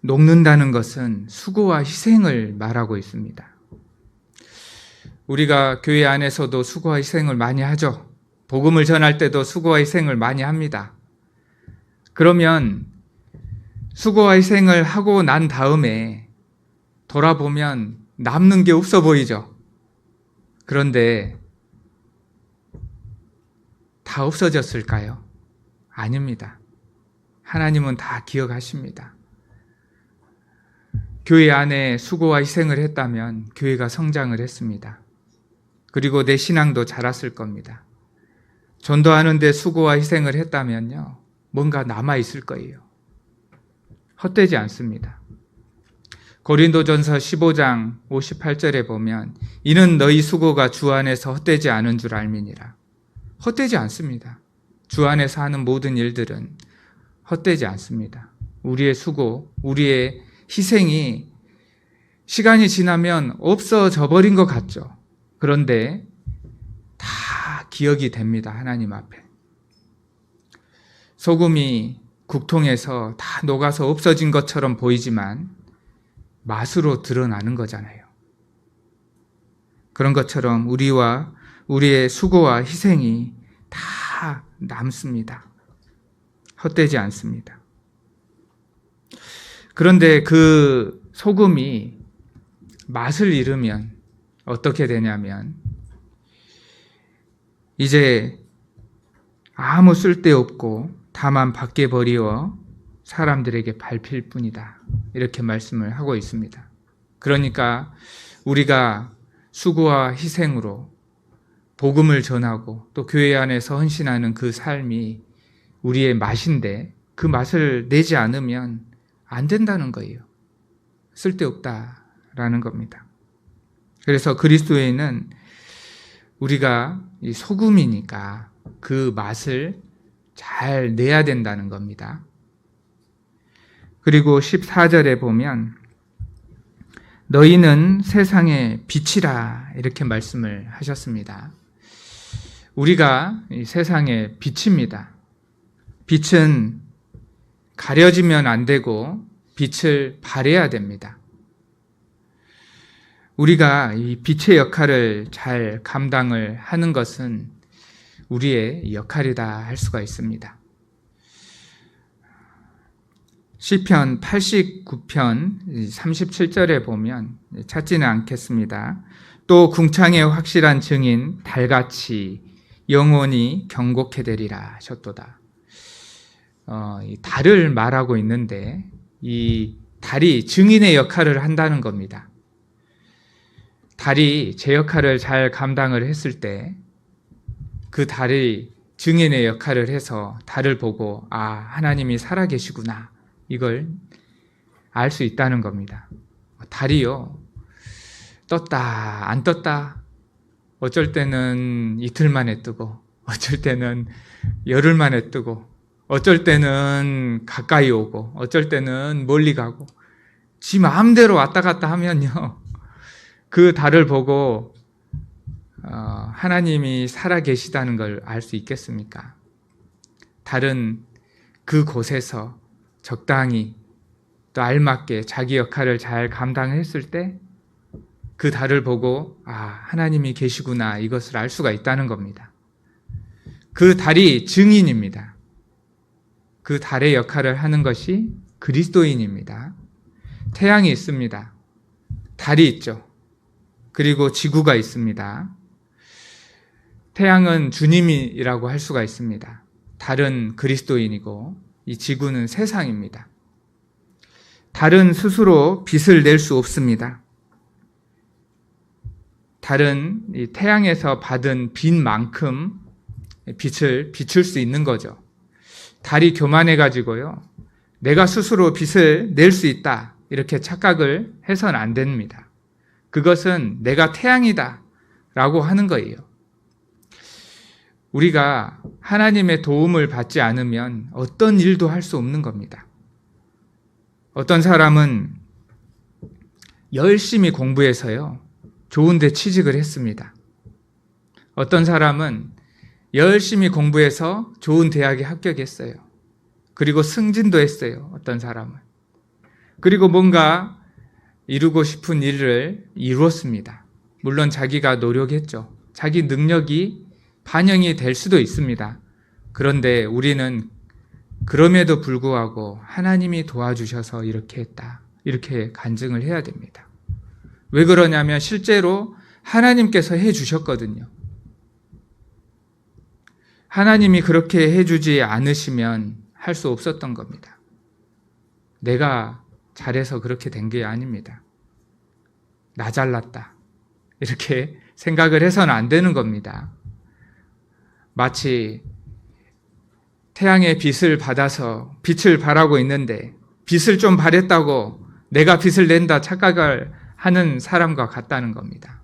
녹는다는 것은 수고와 희생을 말하고 있습니다. 우리가 교회 안에서도 수고와 희생을 많이 하죠. 복음을 전할 때도 수고와 희생을 많이 합니다. 그러면 수고와 희생을 하고 난 다음에 돌아보면 남는 게 없어 보이죠. 그런데 다 없어졌을까요? 아닙니다. 하나님은 다 기억하십니다. 교회 안에 수고와 희생을 했다면 교회가 성장을 했습니다. 그리고 내 신앙도 자랐을 겁니다. 전도하는 데 수고와 희생을 했다면요, 뭔가 남아있을 거예요. 헛되지 않습니다. 고린도전서 15장 58절에 보면 이는 너희 수고가 주 안에서 헛되지 않은 줄 알미니라. 헛되지 않습니다. 주 안에서 하는 모든 일들은 헛되지 않습니다. 우리의 수고, 우리의 희생이 시간이 지나면 없어져 버린 것 같죠. 그런데 다 기억이 됩니다. 하나님 앞에. 소금이 국통에서 다 녹아서 없어진 것처럼 보이지만 맛으로 드러나는 거잖아요. 그런 것처럼 우리와 우리의 수고와 희생이 다 남습니다. 헛되지 않습니다. 그런데 그 소금이 맛을 잃으면 어떻게 되냐면 이제 아무 쓸데없고 다만 밖에 버리워 사람들에게 밟힐 뿐이다. 이렇게 말씀을 하고 있습니다. 그러니까 우리가 수고와 희생으로 복음을 전하고 또 교회 안에서 헌신하는 그 삶이 우리의 맛인데 그 맛을 내지 않으면 안 된다는 거예요. 쓸데없다라는 겁니다. 그래서 그리스도인은 우리가 이 소금이니까 그 맛을 잘 내야 된다는 겁니다. 그리고 14절에 보면 너희는 세상의 빛이라 이렇게 말씀을 하셨습니다. 우리가 이 세상의 빛입니다. 빛은 가려지면 안 되고 빛을 발해야 됩니다. 우리가 이 빛의 역할을 잘 감당을 하는 것은 우리의 역할이다 할 수가 있습니다. 시편 89편 37절에 보면 찾지는 않겠습니다. 또 궁창의 확실한 증인 달같이 영원히 경고케 되리라 하셨도다. 이 달을 말하고 있는데 이 달이 증인의 역할을 한다는 겁니다. 달이 제 역할을 잘 감당을 했을 때 그 달이 증인의 역할을 해서 달을 보고 아, 하나님이 살아계시구나 이걸 알 수 있다는 겁니다. 달이요, 떴다 안 떴다, 어쩔 때는 이틀 만에 뜨고 어쩔 때는 열흘 만에 뜨고 어쩔 때는 가까이 오고 어쩔 때는 멀리 가고 지 마음대로 왔다 갔다 하면요, 그 달을 보고 하나님이 살아계시다는 걸 알 수 있겠습니까? 달은 그 곳에서 적당히 또 알맞게 자기 역할을 잘 감당했을 때 그 달을 보고 아, 하나님이 계시구나 이것을 알 수가 있다는 겁니다. 그 달이 증인입니다. 그 달의 역할을 하는 것이 그리스도인입니다. 태양이 있습니다. 달이 있죠. 그리고 지구가 있습니다. 태양은 주님이라고 할 수가 있습니다. 달은 그리스도인이고 이 지구는 세상입니다. 달은 스스로 빛을 낼 수 없습니다. 달은 이 태양에서 받은 빛만큼 빛을 비출 수 있는 거죠. 달이 교만해가지고요, 내가 스스로 빛을 낼 수 있다 이렇게 착각을 해서는 안 됩니다. 그것은 내가 태양이다 라고 하는 거예요. 우리가 하나님의 도움을 받지 않으면 어떤 일도 할 수 없는 겁니다. 어떤 사람은 열심히 공부해서요, 좋은 데 취직을 했습니다. 어떤 사람은 열심히 공부해서 좋은 대학에 합격했어요. 그리고 승진도 했어요. 어떤 사람은. 그리고 뭔가 이루고 싶은 일을 이루었습니다. 물론 자기가 노력했죠. 자기 능력이 반영이 될 수도 있습니다. 그런데 우리는 그럼에도 불구하고 하나님이 도와주셔서 이렇게 했다. 이렇게 간증을 해야 됩니다. 왜 그러냐면 실제로 하나님께서 해주셨거든요. 하나님이 그렇게 해주지 않으시면 할 수 없었던 겁니다. 내가 잘해서 그렇게 된 게 아닙니다. 나 잘났다. 이렇게 생각을 해서는 안 되는 겁니다. 마치 태양의 빛을 받아서 빛을 발하고 있는데 빛을 좀 발했다고 내가 빛을 낸다 착각을 하는 사람과 같다는 겁니다.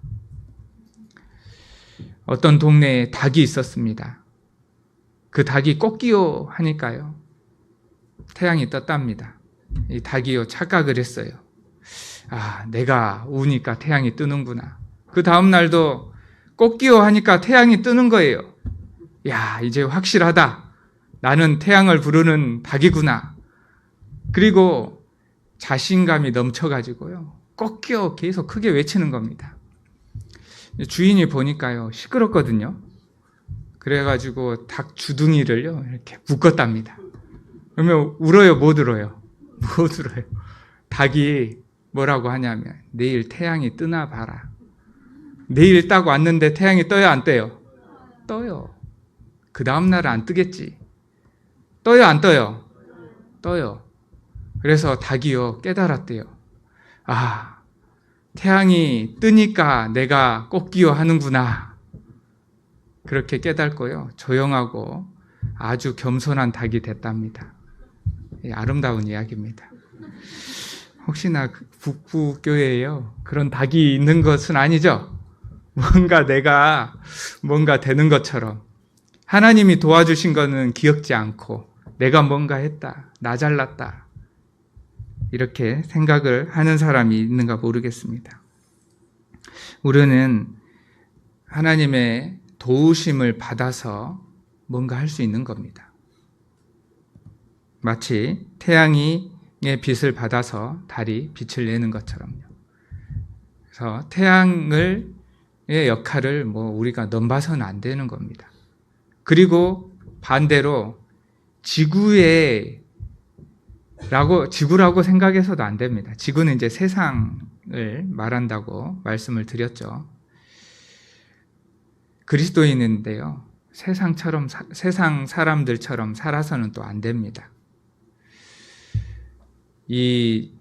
어떤 동네에 닭이 있었습니다. 그 닭이 꽃기요 하니까요. 태양이 떴답니다. 이 닭이요 착각을 했어요. 아, 내가 우니까 태양이 뜨는구나. 그 다음 날도 꽃기요 하니까 태양이 뜨는 거예요. 야, 이제 확실하다. 나는 태양을 부르는 닭이구나. 그리고 자신감이 넘쳐가지고요. 꽃기요 계속 크게 외치는 겁니다. 주인이 보니까요 시끄럽거든요. 그래가지고 닭 주둥이를요 이렇게 묶었답니다. 그러면 울어요, 못 울어요? 못 울어요. 닭이 뭐라고 하냐면 내일 태양이 뜨나 봐라. 내일 딱 왔는데 태양이 떠요, 안 떠요? 떠요. 그 다음 날은 안 뜨겠지. 떠요, 안 떠요? 떠요. 그래서 닭이요 깨달았대요. 아, 태양이 뜨니까 내가 꽃기요 하는구나. 그렇게 깨닫고요 조용하고 아주 겸손한 닭이 됐답니다. 아름다운 이야기입니다. 혹시나 북부교회에요 그런 닭이 있는 것은 아니죠? 뭔가 되는 것처럼 하나님이 도와주신 거는 기억지 않고 내가 뭔가 했다, 나 잘났다 이렇게 생각을 하는 사람이 있는가 모르겠습니다. 우리는 하나님의 도우심을 받아서 뭔가 할 수 있는 겁니다. 마치 태양의 빛을 받아서 달이 빛을 내는 것처럼요. 그래서 태양의 역할을 우리가 넘봐서는 안 되는 겁니다. 그리고 반대로 지구라고 생각해서도 안 됩니다. 지구는 이제 세상을 말한다고 말씀을 드렸죠. 그리스도인인데요. 세상 사람들처럼 살아서는 또 안 됩니다. 이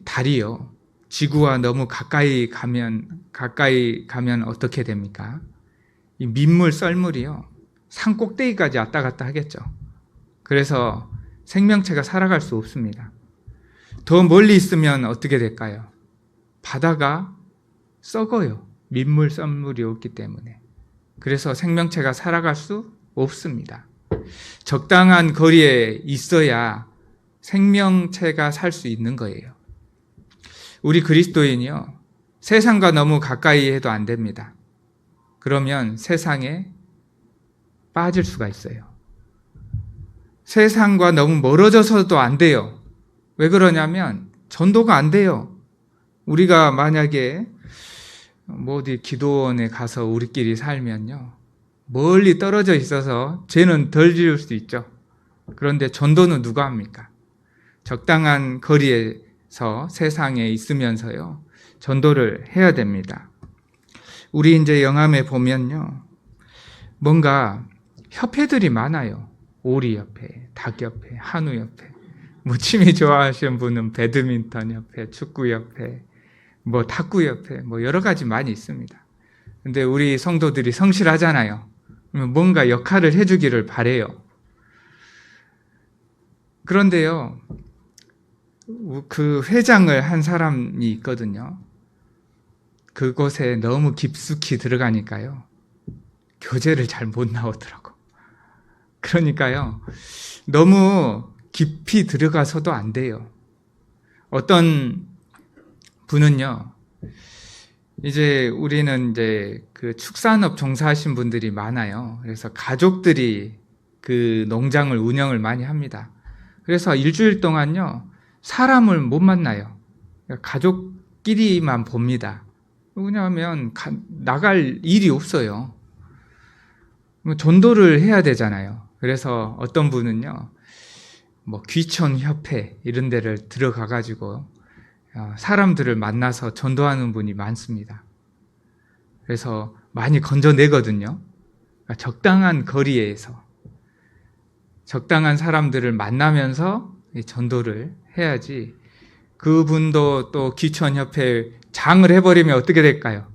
달이요. 지구와 너무 가까이 가면 어떻게 됩니까? 이 민물, 썰물이요. 산 꼭대기까지 왔다 갔다 하겠죠. 그래서 생명체가 살아갈 수 없습니다. 더 멀리 있으면 어떻게 될까요? 바다가 썩어요. 민물, 썰물이 없기 때문에. 그래서 생명체가 살아갈 수 없습니다. 적당한 거리에 있어야 생명체가 살 수 있는 거예요. 우리 그리스도인이요. 세상과 너무 가까이 해도 안 됩니다. 그러면 세상에 빠질 수가 있어요. 세상과 너무 멀어져서도 안 돼요. 왜 그러냐면 전도가 안 돼요. 우리가 만약에 어디 기도원에 가서 우리끼리 살면요. 멀리 떨어져 있어서 죄는 덜 지을 수 있죠. 그런데 전도는 누가 합니까? 적당한 거리에서 세상에 있으면서요. 전도를 해야 됩니다. 우리 이제 영암에 보면요. 뭔가 협회들이 많아요. 오리협회, 닭협회, 한우협회. 취미 좋아하시는 분은 배드민턴협회, 축구협회, 탁구협회, 여러 가지 많이 있습니다. 근데 우리 성도들이 성실하잖아요. 그러면 뭔가 역할을 해주기를 바래요. 그런데요, 그 회장을 한 사람이 있거든요. 그곳에 너무 깊숙이 들어가니까요. 교재를 잘 못 나오더라고. 그러니까요. 너무 깊이 들어가서도 안 돼요. 어떤 분은요. 이제 우리는 이제 그 축산업 종사하신 분들이 많아요. 그래서 가족들이 그 농장을 운영을 많이 합니다. 그래서 일주일 동안요, 사람을 못 만나요. 가족끼리만 봅니다. 왜냐하면 나갈 일이 없어요. 전도를 해야 되잖아요. 그래서 어떤 분은요, 뭐 귀촌협회 이런 데를 들어가 가지고 사람들을 만나서 전도하는 분이 많습니다. 그래서 많이 건져내거든요. 그러니까 적당한 거리에서 적당한 사람들을 만나면서 전도를 해야지. 그분도 또 귀촌협회 장을 해버리면 어떻게 될까요?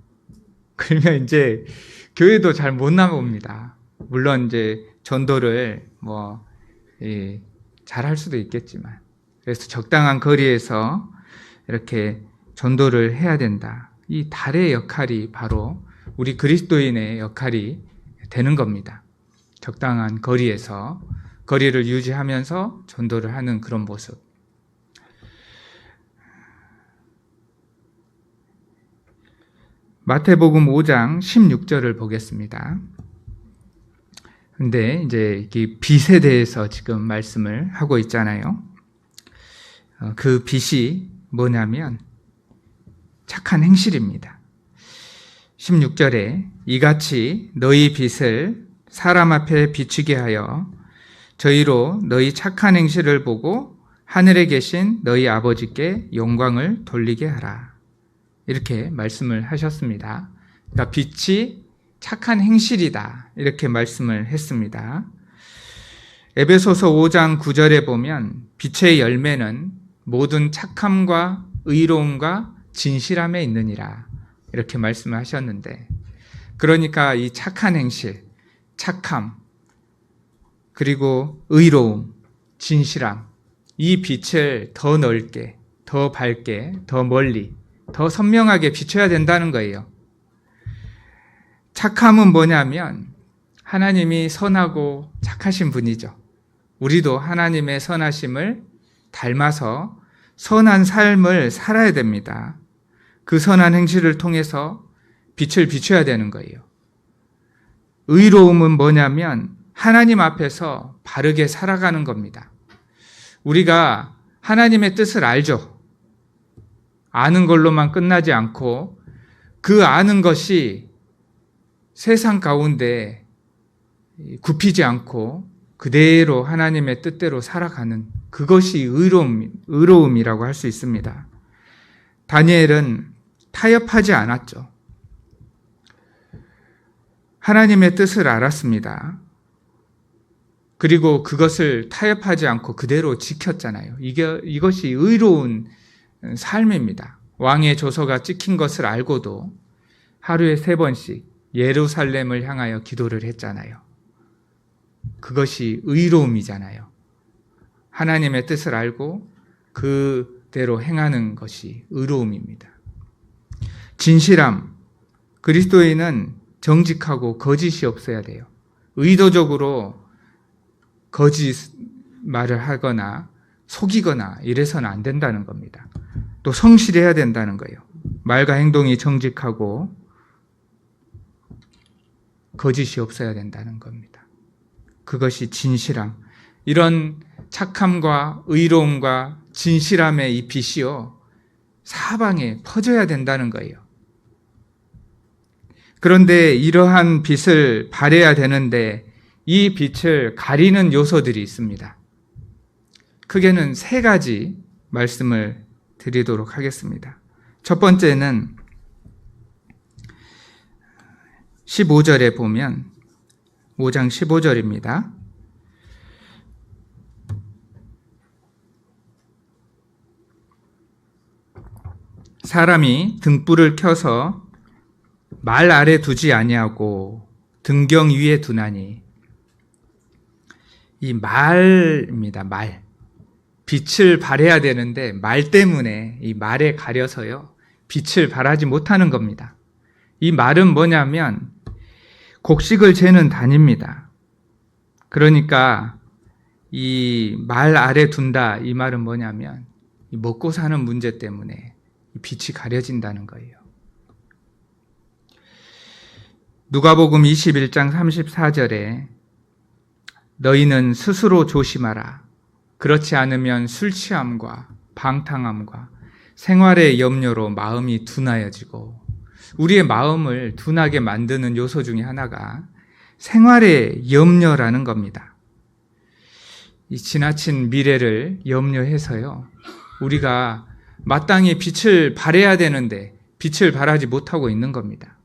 그러면 이제 교회도 잘 못 나옵니다. 물론 이제 전도를 잘 할 수도 있겠지만, 그래서 적당한 거리에서 이렇게 전도를 해야 된다. 이 달의 역할이 바로 우리 그리스도인의 역할이 되는 겁니다. 적당한 거리에서 거리를 유지하면서 전도를 하는 그런 모습. 마태복음 5장 16절을 보겠습니다. 근데 이제 이 빛에 대해서 지금 말씀을 하고 있잖아요. 그 빛이 뭐냐면 착한 행실입니다. 16절에 이같이 너희 빛을 사람 앞에 비추게 하여 저희로 너희 착한 행실을 보고 하늘에 계신 너희 아버지께 영광을 돌리게 하라. 이렇게 말씀을 하셨습니다. 그러니까 빛이 착한 행실이다. 이렇게 말씀을 했습니다. 에베소서 5장 9절에 보면 빛의 열매는 모든 착함과 의로움과 진실함에 있느니라. 이렇게 말씀을 하셨는데, 그러니까 이 착한 행실, 착함, 그리고 의로움, 진실함, 이 빛을 더 넓게, 더 밝게, 더 멀리, 더 선명하게 비춰야 된다는 거예요. 착함은 뭐냐면 하나님이 선하고 착하신 분이죠. 우리도 하나님의 선하심을 닮아서 선한 삶을 살아야 됩니다. 그 선한 행실을 통해서 빛을 비춰야 되는 거예요. 의로움은 뭐냐면 하나님 앞에서 바르게 살아가는 겁니다. 우리가 하나님의 뜻을 알죠. 아는 걸로만 끝나지 않고 그 아는 것이 세상 가운데 굽히지 않고 그대로 하나님의 뜻대로 살아가는 그것이 의로움이라고 할 수 있습니다. 다니엘은 타협하지 않았죠. 하나님의 뜻을 알았습니다. 그리고 그것을 타협하지 않고 그대로 지켰잖아요. 이것이 의로운 삶입니다. 왕의 조서가 찍힌 것을 알고도 하루에 3번씩 예루살렘을 향하여 기도를 했잖아요. 그것이 의로움이잖아요. 하나님의 뜻을 알고 그대로 행하는 것이 의로움입니다. 진실함, 그리스도인은 정직하고 거짓이 없어야 돼요. 의도적으로 거짓 말을 하거나 속이거나 이래서는 안 된다는 겁니다. 또 성실해야 된다는 거예요. 말과 행동이 정직하고 거짓이 없어야 된다는 겁니다. 그것이 진실함. 이런 착함과 의로움과 진실함의 이 빛이요, 사방에 퍼져야 된다는 거예요. 그런데 이러한 빛을 발해야 되는데 이 빛을 가리는 요소들이 있습니다. 크게는 3가지 말씀을 드리도록 하겠습니다. 첫 번째는 15절에 보면 5장 15절입니다. 사람이 등불을 켜서 말 아래 두지 아니하고 등경 위에 두나니. 이 말입니다. 말. 빛을 발해야 되는데 말 때문에 이 말에 가려서요, 빛을 발하지 못하는 겁니다. 이 말은 뭐냐면 곡식을 재는 단입니다. 그러니까 이 말 아래 둔다, 이 말은 뭐냐면 먹고 사는 문제 때문에 빛이 가려진다는 거예요. 누가복음 21장 34절에 너희는 스스로 조심하라. 그렇지 않으면 술 취함과 방탕함과 생활의 염려로 마음이 둔하여지고, 우리의 마음을 둔하게 만드는 요소 중에 하나가 생활의 염려라는 겁니다. 이 지나친 미래를 염려해서요, 우리가 마땅히 빛을 발해야 되는데 빛을 발하지 못하고 있는 겁니다.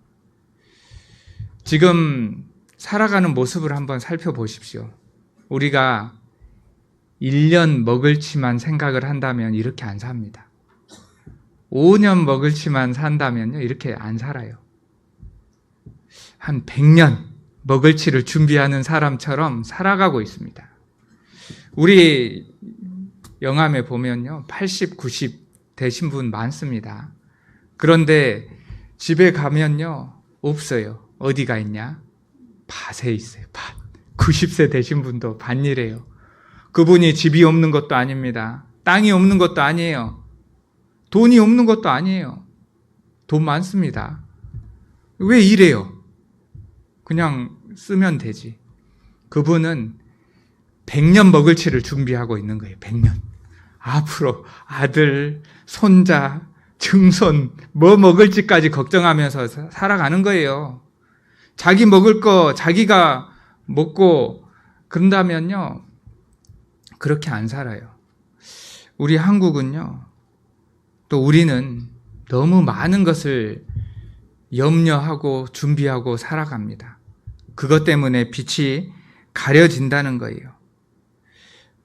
지금 살아가는 모습을 한번 살펴보십시오. 우리가 1년 먹을치만 생각을 한다면 이렇게 안 삽니다. 5년 먹을치만 산다면요, 이렇게 안 살아요. 한 100년 먹을치를 준비하는 사람처럼 살아가고 있습니다. 우리 영암에 보면요, 80, 90 되신 분 많습니다. 그런데 집에 가면요, 없어요. 어디가 있냐? 밭에 있어요. 밭. 90세 되신 분도 밭일해요. 그분이 집이 없는 것도 아닙니다. 땅이 없는 것도 아니에요. 돈이 없는 것도 아니에요. 돈 많습니다. 왜 이래요? 그냥 쓰면 되지. 그분은 100년 먹을치를 준비하고 있는 거예요. 100년. 앞으로 아들, 손자, 증손 뭐 먹을지까지 걱정하면서 살아가는 거예요. 자기 먹을 거 자기가 먹고 그런다면요, 그렇게 안 살아요. 우리 한국은요, 또 우리는 너무 많은 것을 염려하고 준비하고 살아갑니다. 그것 때문에 빛이 가려진다는 거예요.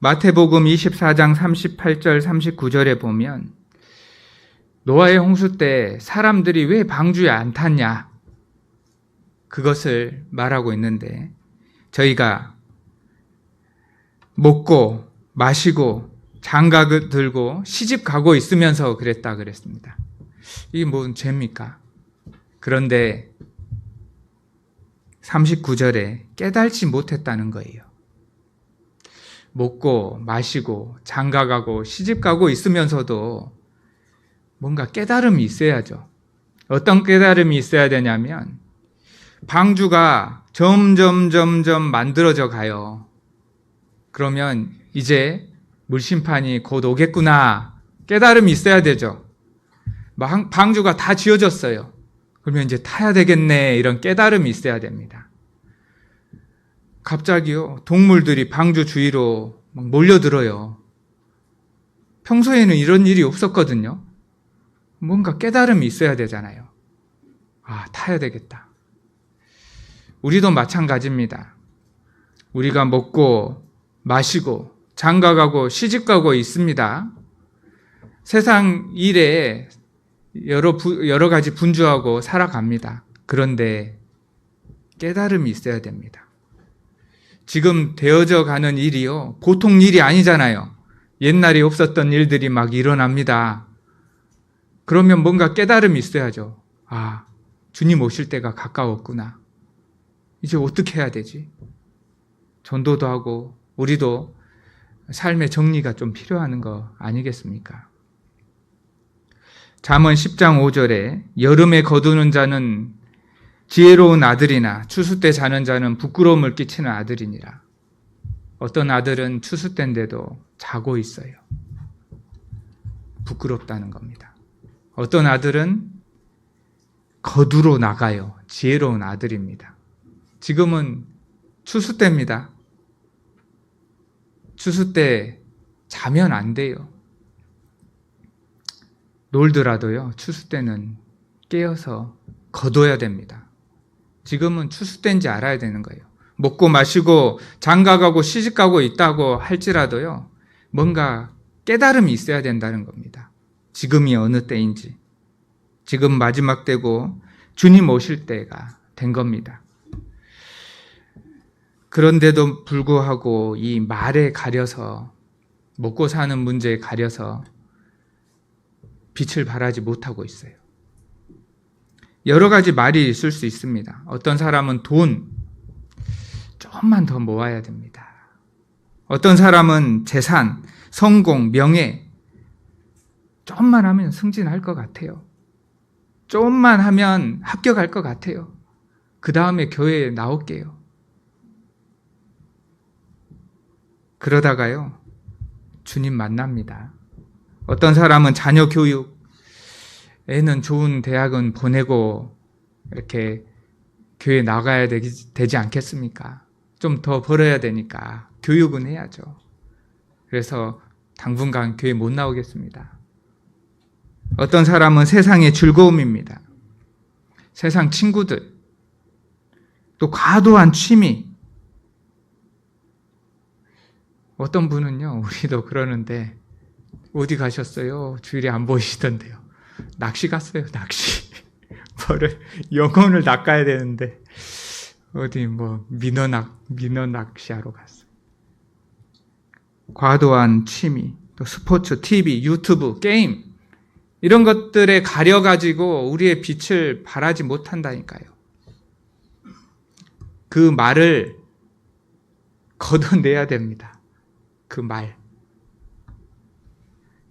마태복음 24장 38절 39절에 보면 노아의 홍수 때 사람들이 왜 방주에 안 탔냐, 그것을 말하고 있는데, 저희가 먹고 마시고 장가 들고 시집 가고 있으면서 그랬다 그랬습니다. 이게 뭔 죄입니까? 그런데 39절에 깨달지 못했다는 거예요. 먹고 마시고 장가 가고 시집 가고 있으면서도 뭔가 깨달음이 있어야죠. 어떤 깨달음이 있어야 되냐면, 방주가 점점 만들어져 가요. 그러면 이제 물심판이 곧 오겠구나, 깨달음이 있어야 되죠. 방주가 다 지어졌어요. 그러면 이제 타야 되겠네, 이런 깨달음이 있어야 됩니다. 갑자기요, 동물들이 방주 주위로 막 몰려들어요. 평소에는 이런 일이 없었거든요. 뭔가 깨달음이 있어야 되잖아요. 아, 타야 되겠다. 우리도 마찬가지입니다. 우리가 먹고 마시고 장가가고 시집가고 있습니다. 세상 일에 여러 가지 분주하고 살아갑니다. 그런데 깨달음이 있어야 됩니다. 지금 되어져 가는 일이요, 보통 일이 아니잖아요. 옛날에 없었던 일들이 막 일어납니다. 그러면 뭔가 깨달음이 있어야죠. 아, 주님 오실 때가 가까웠구나. 이제 어떻게 해야 되지? 전도도 하고 우리도 삶의 정리가 좀 필요한 거 아니겠습니까? 잠언 10장 5절에 여름에 거두는 자는 지혜로운 아들이나 추수 때 자는 자는 부끄러움을 끼치는 아들이니라. 어떤 아들은 추수 때인데도 자고 있어요. 부끄럽다는 겁니다. 어떤 아들은 거두러 나가요. 지혜로운 아들입니다. 지금은 추수 때입니다. 추수 때 자면 안 돼요. 놀더라도요, 추수 때는 깨어서 거둬야 됩니다. 지금은 추수 때인지 알아야 되는 거예요. 먹고 마시고 장가가고 시집가고 있다고 할지라도요, 뭔가 깨달음이 있어야 된다는 겁니다. 지금이 어느 때인지. 지금 마지막 때고 주님 오실 때가 된 겁니다. 그런데도 불구하고 이 말에 가려서, 먹고 사는 문제에 가려서 빛을 발하지 못하고 있어요. 여러 가지 말이 있을 수 있습니다. 어떤 사람은 돈, 조금만 더 모아야 됩니다. 어떤 사람은 재산, 성공, 명예, 조금만 하면 승진할 것 같아요. 조금만 하면 합격할 것 같아요. 그 다음에 교회에 나올게요. 그러다가요, 주님 만납니다. 어떤 사람은 자녀 교육, 애는 좋은 대학은 보내고 이렇게 교회 나가야 되지 않겠습니까? 좀 더 벌어야 되니까 교육은 해야죠. 그래서 당분간 교회 못 나오겠습니다. 어떤 사람은 세상의 즐거움입니다. 세상 친구들, 또 과도한 취미. 어떤 분은요, 우리도 그러는데 어디 가셨어요? 주일에 안 보이시던데요. 낚시 갔어요, 낚시. 영혼을 낚아야 되는데 어디 민어 낚시하러 갔어요. 과도한 취미, 또 스포츠, TV, 유튜브, 게임 이런 것들에 가려가지고 우리의 빛을 발하지 못한다니까요. 그 말을 걷어내야 됩니다. 그 말.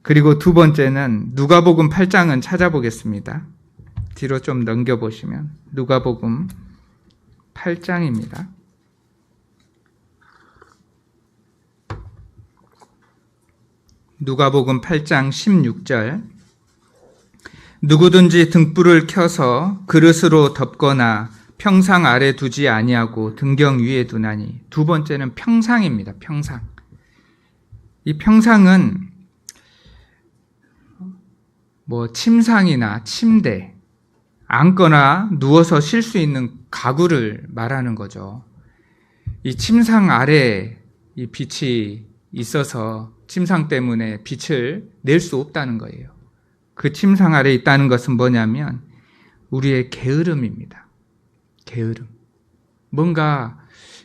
그리고 두 번째는 누가복음 8장은 찾아보겠습니다. 뒤로 좀 넘겨보시면 누가복음 8장입니다. 누가복음 8장 16절. 누구든지 등불을 켜서 그릇으로 덮거나 평상 아래 두지 아니하고 등경 위에 두나니. 두 번째는 평상입니다. 평상. 이 평상은 침상이나 침대, 앉거나 누워서 쉴 수 있는 가구를 말하는 거죠. 이 침상 아래 이 빛이 있어서 침상 때문에 빛을 낼 수 없다는 거예요. 그 침상 아래 있다는 것은 뭐냐면 우리의 게으름입니다. 게으름. 뭔가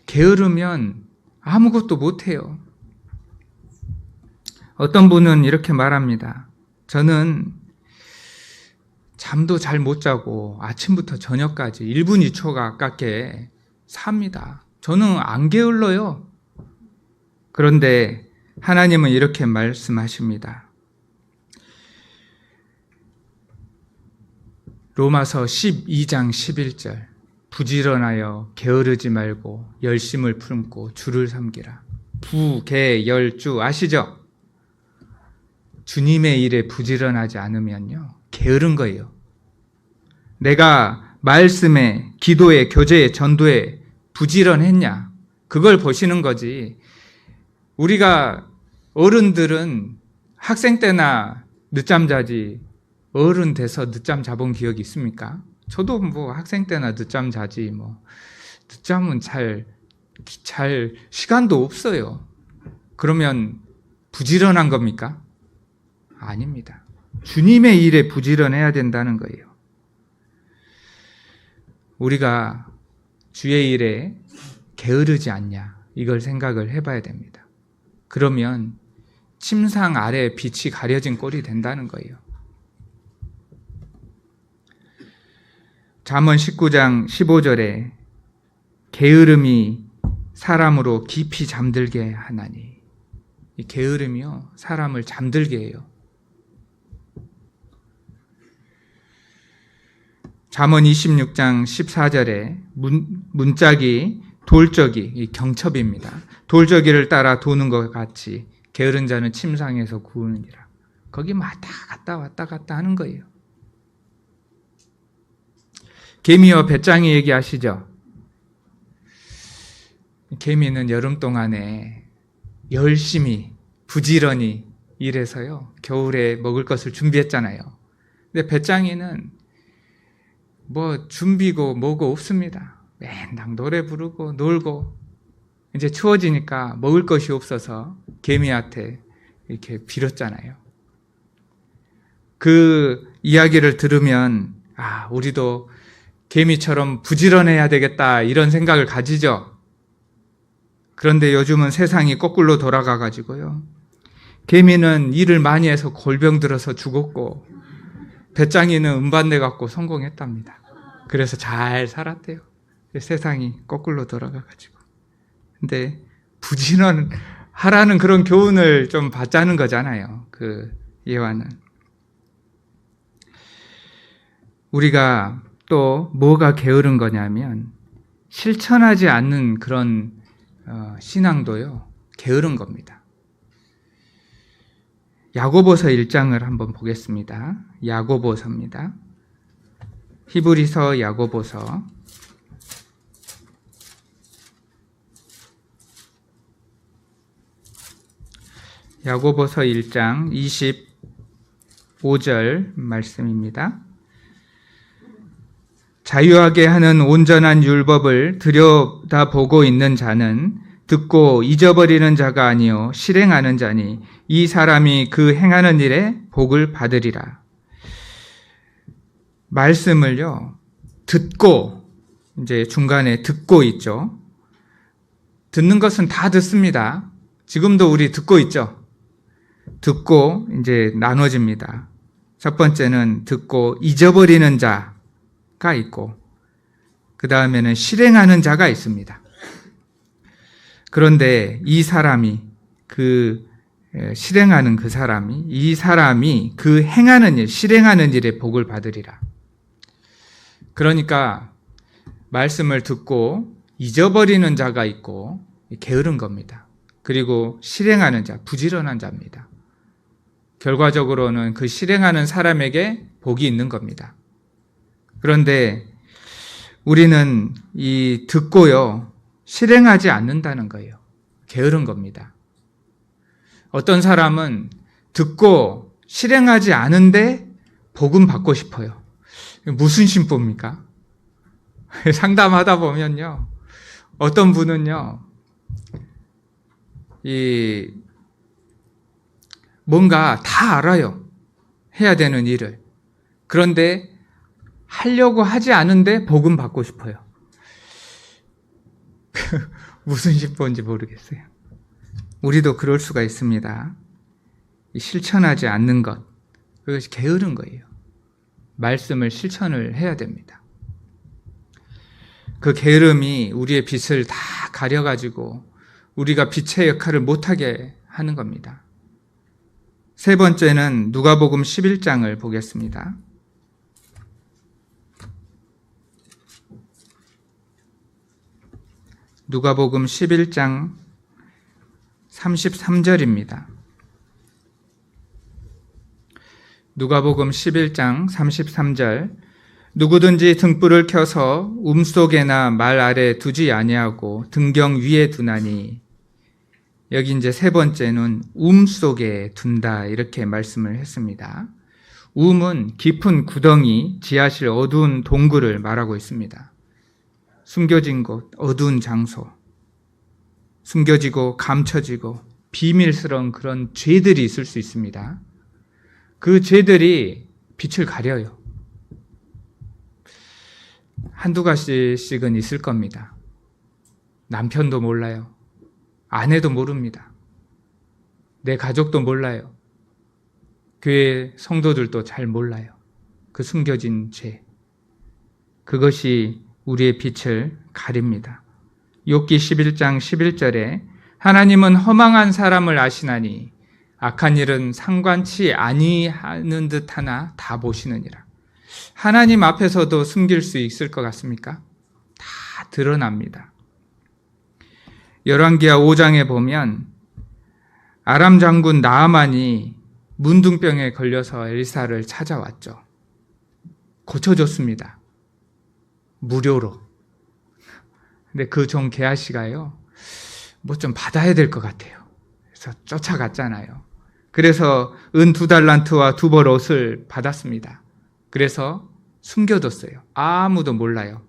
게으르면 아무것도 못해요. 어떤 분은 이렇게 말합니다. 저는 잠도 잘 못 자고 아침부터 저녁까지 1분 2초 가깝게 삽니다. 저는 안 게을러요. 그런데 하나님은 이렇게 말씀하십니다. 로마서 12장 11절. 부지런하여 게으르지 말고 열심을 품고 주를 섬기라. 부, 개, 열주 아시죠? 주님의 일에 부지런하지 않으면요, 게으른 거예요. 내가 말씀에, 기도에, 교제에, 전도에 부지런했냐? 그걸 보시는 거지. 우리가 어른들은 학생 때나 늦잠 자지 어른 돼서 늦잠 자본 기억이 있습니까? 저도 학생 때나 늦잠 자지 늦잠은 잘 시간도 없어요. 그러면 부지런한 겁니까? 아닙니다. 주님의 일에 부지런해야 된다는 거예요. 우리가 주의 일에 게으르지 않냐, 이걸 생각을 해봐야 됩니다. 그러면 침상 아래 빛이 가려진 꼴이 된다는 거예요. 잠언 19장 15절에 게으름이 사람으로 깊이 잠들게 하나니. 이 게으름이요, 사람을 잠들게 해요. 잠언 26장 14절에 문짝이 돌적이, 이 경첩입니다. 돌적이를 따라 도는 것 같이 게으른 자는 침상에서 구우느니라. 거기 왔다 갔다 하는 거예요. 개미와 배짱이 얘기하시죠? 개미는 여름 동안에 열심히 부지런히 일해서요, 겨울에 먹을 것을 준비했잖아요. 근데 배짱이는 준비고 뭐고 없습니다. 맨날 노래 부르고 놀고, 이제 추워지니까 먹을 것이 없어서 개미한테 이렇게 빌었잖아요. 그 이야기를 들으면 우리도 개미처럼 부지런해야 되겠다, 이런 생각을 가지죠. 그런데 요즘은 세상이 거꾸로 돌아가가지고요, 개미는 일을 많이 해서 골병 들어서 죽었고 배짱이는 음반내 갖고 성공했답니다. 그래서 잘 살았대요. 세상이 거꾸로 돌아가가지고. 근데 부지런하라는 그런 교훈을 좀 받자는 거잖아요, 그 예화는. 우리가 또 뭐가 게으른 거냐면 실천하지 않는 그런 신앙도요, 게으른 겁니다. 야고보서 1장을 한번 보겠습니다. 야고보서입니다. 히브리서, 야고보서. 야고보서 1장 25절 말씀입니다. 자유하게 하는 온전한 율법을 들여다보고 있는 자는 듣고 잊어버리는 자가 아니요 실행하는 자니 이 사람이 그 행하는 일에 복을 받으리라. 말씀을요, 듣고, 이제 중간에 듣고 있죠. 듣는 것은 다 듣습니다. 지금도 우리 듣고 있죠. 듣고 이제 나눠집니다. 첫 번째는 듣고 잊어버리는 자가 있고, 그 다음에는 실행하는 자가 있습니다. 그런데 이 사람이, 실행하는 그 사람이, 이 사람이 그 행하는 일, 실행하는 일에 복을 받으리라. 그러니까 말씀을 듣고 잊어버리는 자가 있고, 게으른 겁니다. 그리고 실행하는 자, 부지런한 자입니다. 결과적으로는 그 실행하는 사람에게 복이 있는 겁니다. 그런데 우리는 이 듣고요, 실행하지 않는다는 거예요. 게으른 겁니다. 어떤 사람은 듣고 실행하지 않은데 복음 받고 싶어요. 무슨 심보입니까? 상담하다 보면요, 어떤 분은요, 뭔가 다 알아요. 해야 되는 일을. 그런데 하려고 하지 않은데 복음 받고 싶어요. 무슨 심보인지 모르겠어요. 우리도 그럴 수가 있습니다. 실천하지 않는 것, 그것이 게으른 거예요. 말씀을 실천을 해야 됩니다. 그 게으름이 우리의 빛을 다 가려가지고 우리가 빛의 역할을 못하게 하는 겁니다. 세 번째는 누가복음 11장을 보겠습니다. 누가복음 11장 33절입니다. 누가복음 11장 33절. 누구든지 등불을 켜서 움속에나 말 아래 두지 아니하고 등경 위에 두나니, 여기 이제 세 번째는 속에 둔다, 이렇게 말씀을 했습니다. 은 깊은 구덩이, 지하실 어두운 동굴을 말하고 있습니다. 숨겨진 곳, 어두운 장소, 숨겨지고 감춰지고 비밀스러운 그런 죄들이 있을 수 있습니다. 그 죄들이 빛을 가려요. 한두 가지씩은 있을 겁니다. 남편도 몰라요. 아내도 모릅니다. 내 가족도 몰라요. 교회 성도들도 잘 몰라요. 그 숨겨진 죄. 그것이 우리의 빛을 가립니다. 욥기 11장 11절에 하나님은 허망한 사람을 아시나니 악한 일은 상관치 아니하는 듯 하나 다 보시느니라. 하나님 앞에서도 숨길 수 있을 것 같습니까? 다 드러납니다. 열왕기하 5장에 보면 아람 장군 나아만이 문둥병에 걸려서 엘리사를 찾아왔죠. 고쳐줬습니다. 무료로. 근데 그 종 게하시가요, 뭐 좀 받아야 될 것 같아요. 그래서 쫓아갔잖아요. 그래서 은 2달란트와 2벌 옷을 받았습니다. 그래서 숨겨뒀어요. 아무도 몰라요.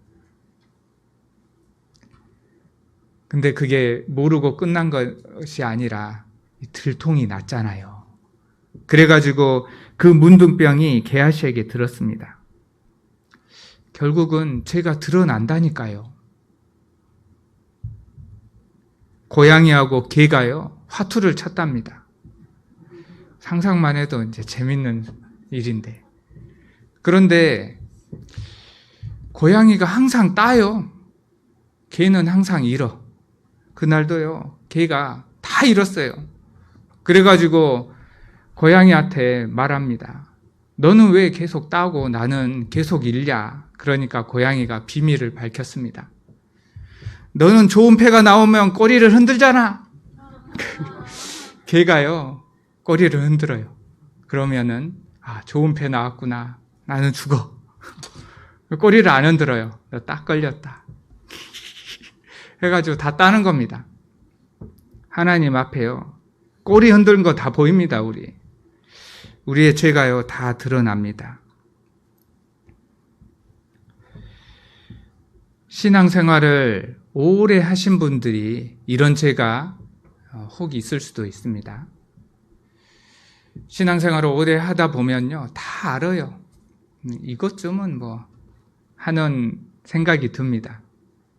근데 그게 모르고 끝난 것이 아니라 들통이 났잖아요. 그래가지고 그 문둥병이 게하시에게 들었습니다. 결국은 죄가 드러난다니까요. 고양이하고 개가요, 화투를 쳤답니다. 상상만 해도 이제 재밌는 일인데. 그런데 고양이가 항상 따요. 개는 항상 잃어. 그날도요, 개가 다 잃었어요. 그래가지고 고양이한테 말합니다. 너는 왜 계속 따고 나는 계속 잃냐? 그러니까 고양이가 비밀을 밝혔습니다. 너는 좋은 패가 나오면 꼬리를 흔들잖아. 개가요, 꼬리를 흔들어요. 그러면은, 아, 좋은 패 나왔구나. 나는 죽어. 꼬리를 안 흔들어요. 너 딱 걸렸다. 해가지고 다 따는 겁니다. 하나님 앞에요. 꼬리 흔드는 거 다 보입니다, 우리의 죄가요, 다 드러납니다. 신앙생활을 오래 하신 분들이 이런 죄가 혹 있을 수도 있습니다. 신앙생활을 오래 하다 보면요, 다 알아요. 이것쯤은 하는 생각이 듭니다.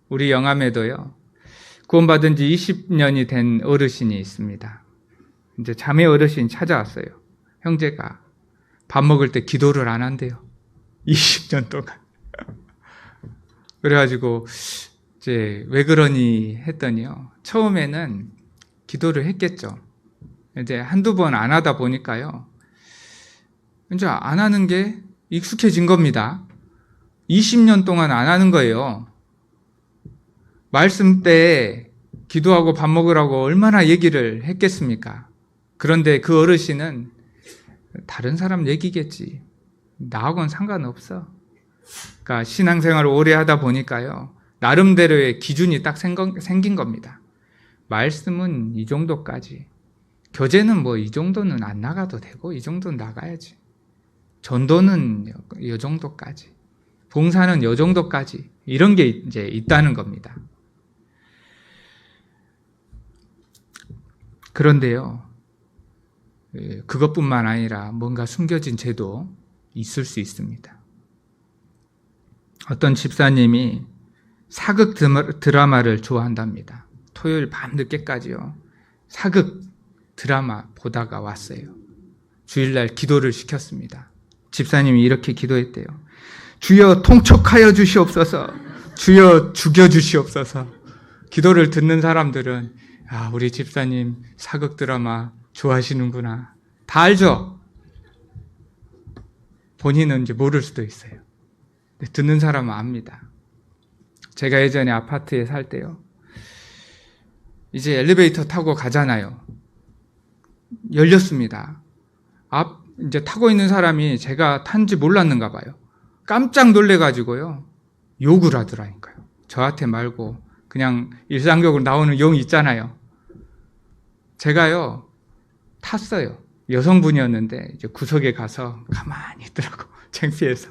우리 영암에도요, 구원받은 지 20년이 된 어르신이 있습니다. 이제 자매 어르신이 찾아왔어요. 형제가 밥 먹을 때 기도를 안 한대요. 20년 동안. 그래가지고 이제 왜 그러니 했더니요, 처음에는 기도를 했겠죠. 이제 한두 번 안 하다 보니까요, 이제 안 하는 게 익숙해진 겁니다. 20년 동안 안 하는 거예요. 말씀 때 기도하고 밥 먹으라고 얼마나 얘기를 했겠습니까? 그런데 그 어르신은 다른 사람 얘기겠지. 나하고는 상관없어. 그러니까 신앙생활을 오래 하다 보니까요, 나름대로의 기준이 딱 생긴 겁니다. 말씀은 이 정도까지. 교제는 이 정도는 안 나가도 되고, 이 정도는 나가야지. 전도는 이 정도까지. 봉사는 이 정도까지. 이런 게 이제 있다는 겁니다. 그런데요, 그것뿐만 아니라 뭔가 숨겨진 죄도 있을 수 있습니다. 어떤 집사님이 사극 드라마를 좋아한답니다. 토요일 밤 늦게까지요, 사극 드라마 보다가 왔어요. 주일날 기도를 시켰습니다. 집사님이 이렇게 기도했대요. 주여 통촉하여 주시옵소서. 주여 죽여 주시옵소서. 기도를 듣는 사람들은, 아, 우리 집사님 사극 드라마 좋아하시는구나. 다 알죠? 본인은 이제 모를 수도 있어요. 근데 듣는 사람은 압니다. 제가 예전에 아파트에 살 때요, 이제 엘리베이터 타고 가잖아요. 열렸습니다. 이제 타고 있는 사람이 제가 탄지 몰랐는가 봐요. 깜짝 놀래가지고요, 욕을 하더라니까요. 저한테 말고 그냥 일상적으로 나오는 용 있잖아요. 제가요, 탔어요. 여성분이었는데 이제 구석에 가서 가만히 있더라고. 창피해서.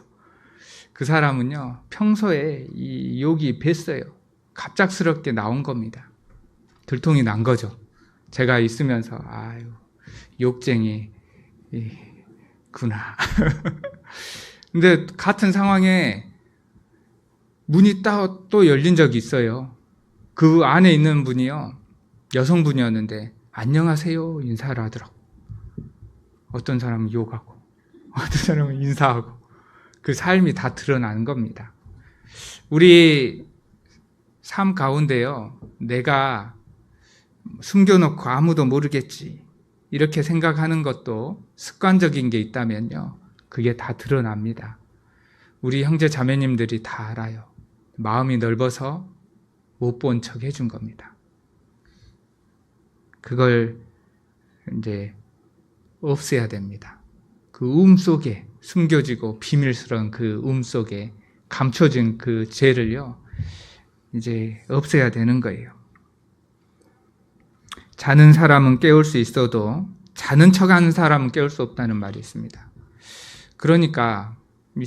그 사람은요, 평소에 이 욕이 뱄어요. 갑작스럽게 나온 겁니다. 들통이 난 거죠. 제가 있으면서, 아유, 욕쟁이 구나. 근데 같은 상황에 문이 또 열린 적이 있어요. 그 안에 있는 분이요, 여성분이었는데 안녕하세요 인사를 하더라고. 어떤 사람은 욕하고 어떤 사람은 인사하고, 그 삶이 다 드러나는 겁니다. 우리 삶 가운데요, 내가 숨겨놓고 아무도 모르겠지 이렇게 생각하는 것도 습관적인 게 있다면요, 그게 다 드러납니다. 우리 형제 자매님들이 다 알아요. 마음이 넓어서 못 본 척 해준 겁니다. 그걸 이제 없애야 됩니다. 그 속에 숨겨지고 비밀스러운 그 속에 감춰진 그 죄를요, 이제 없애야 되는 거예요. 자는 사람은 깨울 수 있어도 자는 척하는 사람은 깨울 수 없다는 말이 있습니다. 그러니까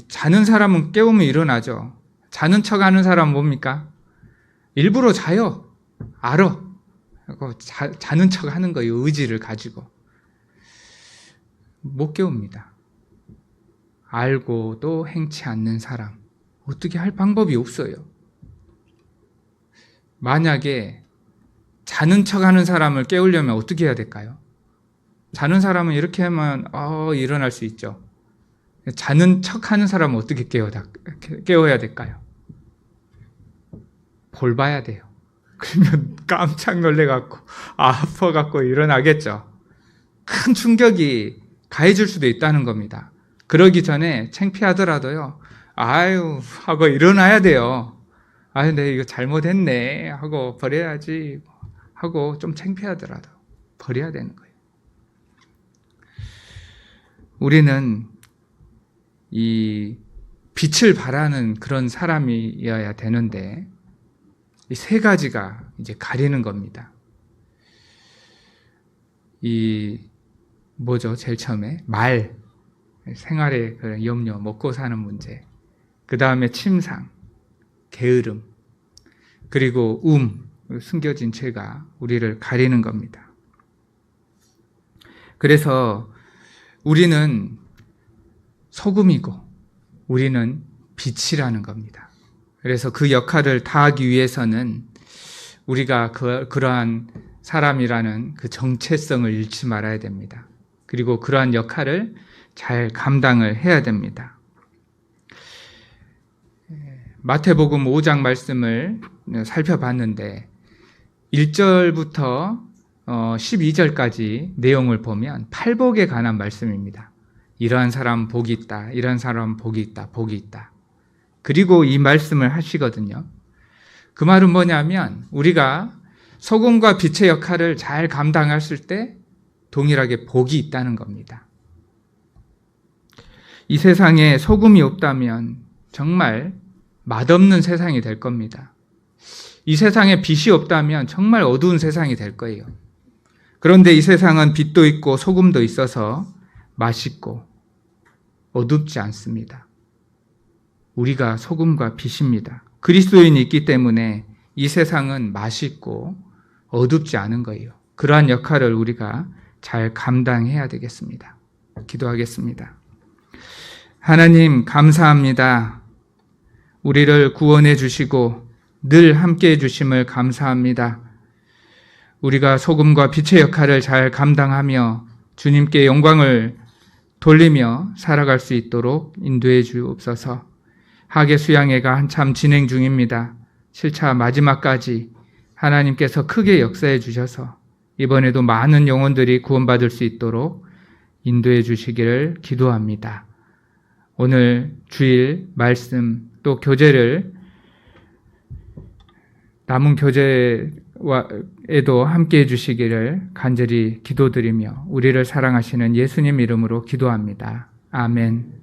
자는 사람은 깨우면 일어나죠. 자는 척하는 사람은 뭡니까? 일부러 자요. 알아. 자는 척하는 거예요. 의지를 가지고. 못 깨웁니다. 알고도 행치 않는 사람, 어떻게 할 방법이 없어요. 만약에 자는 척하는 사람을 깨우려면 어떻게 해야 될까요? 자는 사람은 이렇게 하면 일어날 수 있죠. 자는 척하는 사람은 어떻게 깨워야 될까요? 볼 봐야 돼요. 그러면 깜짝 놀래갖고 아파갖고 일어나겠죠. 큰 충격이 가해질 수도 있다는 겁니다. 그러기 전에 창피하더라도요, 아유 하고 일어나야 돼요. 아, 근데 이거 잘못했네 하고 버려야지 하고 좀 창피하더라도 버려야 되는 거예요. 우리는 이 빛을 발하는 그런 사람이어야 되는데 이 세 가지가 이제 가리는 겁니다. 이 뭐죠? 제일 처음에 말, 생활의 그런 염려, 먹고 사는 문제. 그 다음에 침상, 게으름, 그리고 숨겨진 죄가 우리를 가리는 겁니다. 그래서 우리는 소금이고 우리는 빛이라는 겁니다. 그래서 그 역할을 다하기 위해서는 우리가 그러한 사람이라는 그 정체성을 잃지 말아야 됩니다. 그리고 그러한 역할을 잘 감당을 해야 됩니다. 마태복음 5장 말씀을 살펴봤는데 1절부터 12절까지 내용을 보면 팔복에 관한 말씀입니다. 이러한 사람 복이 있다. 이러한 사람 복이 있다. 복이 있다. 그리고 이 말씀을 하시거든요. 그 말은 뭐냐면 우리가 소금과 빛의 역할을 잘 감당했을 때 동일하게 복이 있다는 겁니다. 이 세상에 소금이 없다면 정말 맛없는 세상이 될 겁니다. 이 세상에 빛이 없다면 정말 어두운 세상이 될 거예요. 그런데 이 세상은 빛도 있고 소금도 있어서 맛있고 어둡지 않습니다. 우리가 소금과 빛입니다. 그리스도인이 있기 때문에 이 세상은 맛있고 어둡지 않은 거예요. 그러한 역할을 우리가 잘 감당해야 되겠습니다. 기도하겠습니다. 하나님 감사합니다. 우리를 구원해 주시고 늘 함께해 주심을 감사합니다. 우리가 소금과 빛의 역할을 잘 감당하며 주님께 영광을 돌리며 살아갈 수 있도록 인도해 주옵소서. 학예 수양회가 한참 진행 중입니다. 7차 마지막까지 하나님께서 크게 역사해 주셔서 이번에도 많은 영혼들이 구원받을 수 있도록 인도해 주시기를 기도합니다. 오늘 주일 말씀 또 교제를 남은 교제에도 함께해 주시기를 간절히 기도드리며 우리를 사랑하시는 예수님 이름으로 기도합니다. 아멘.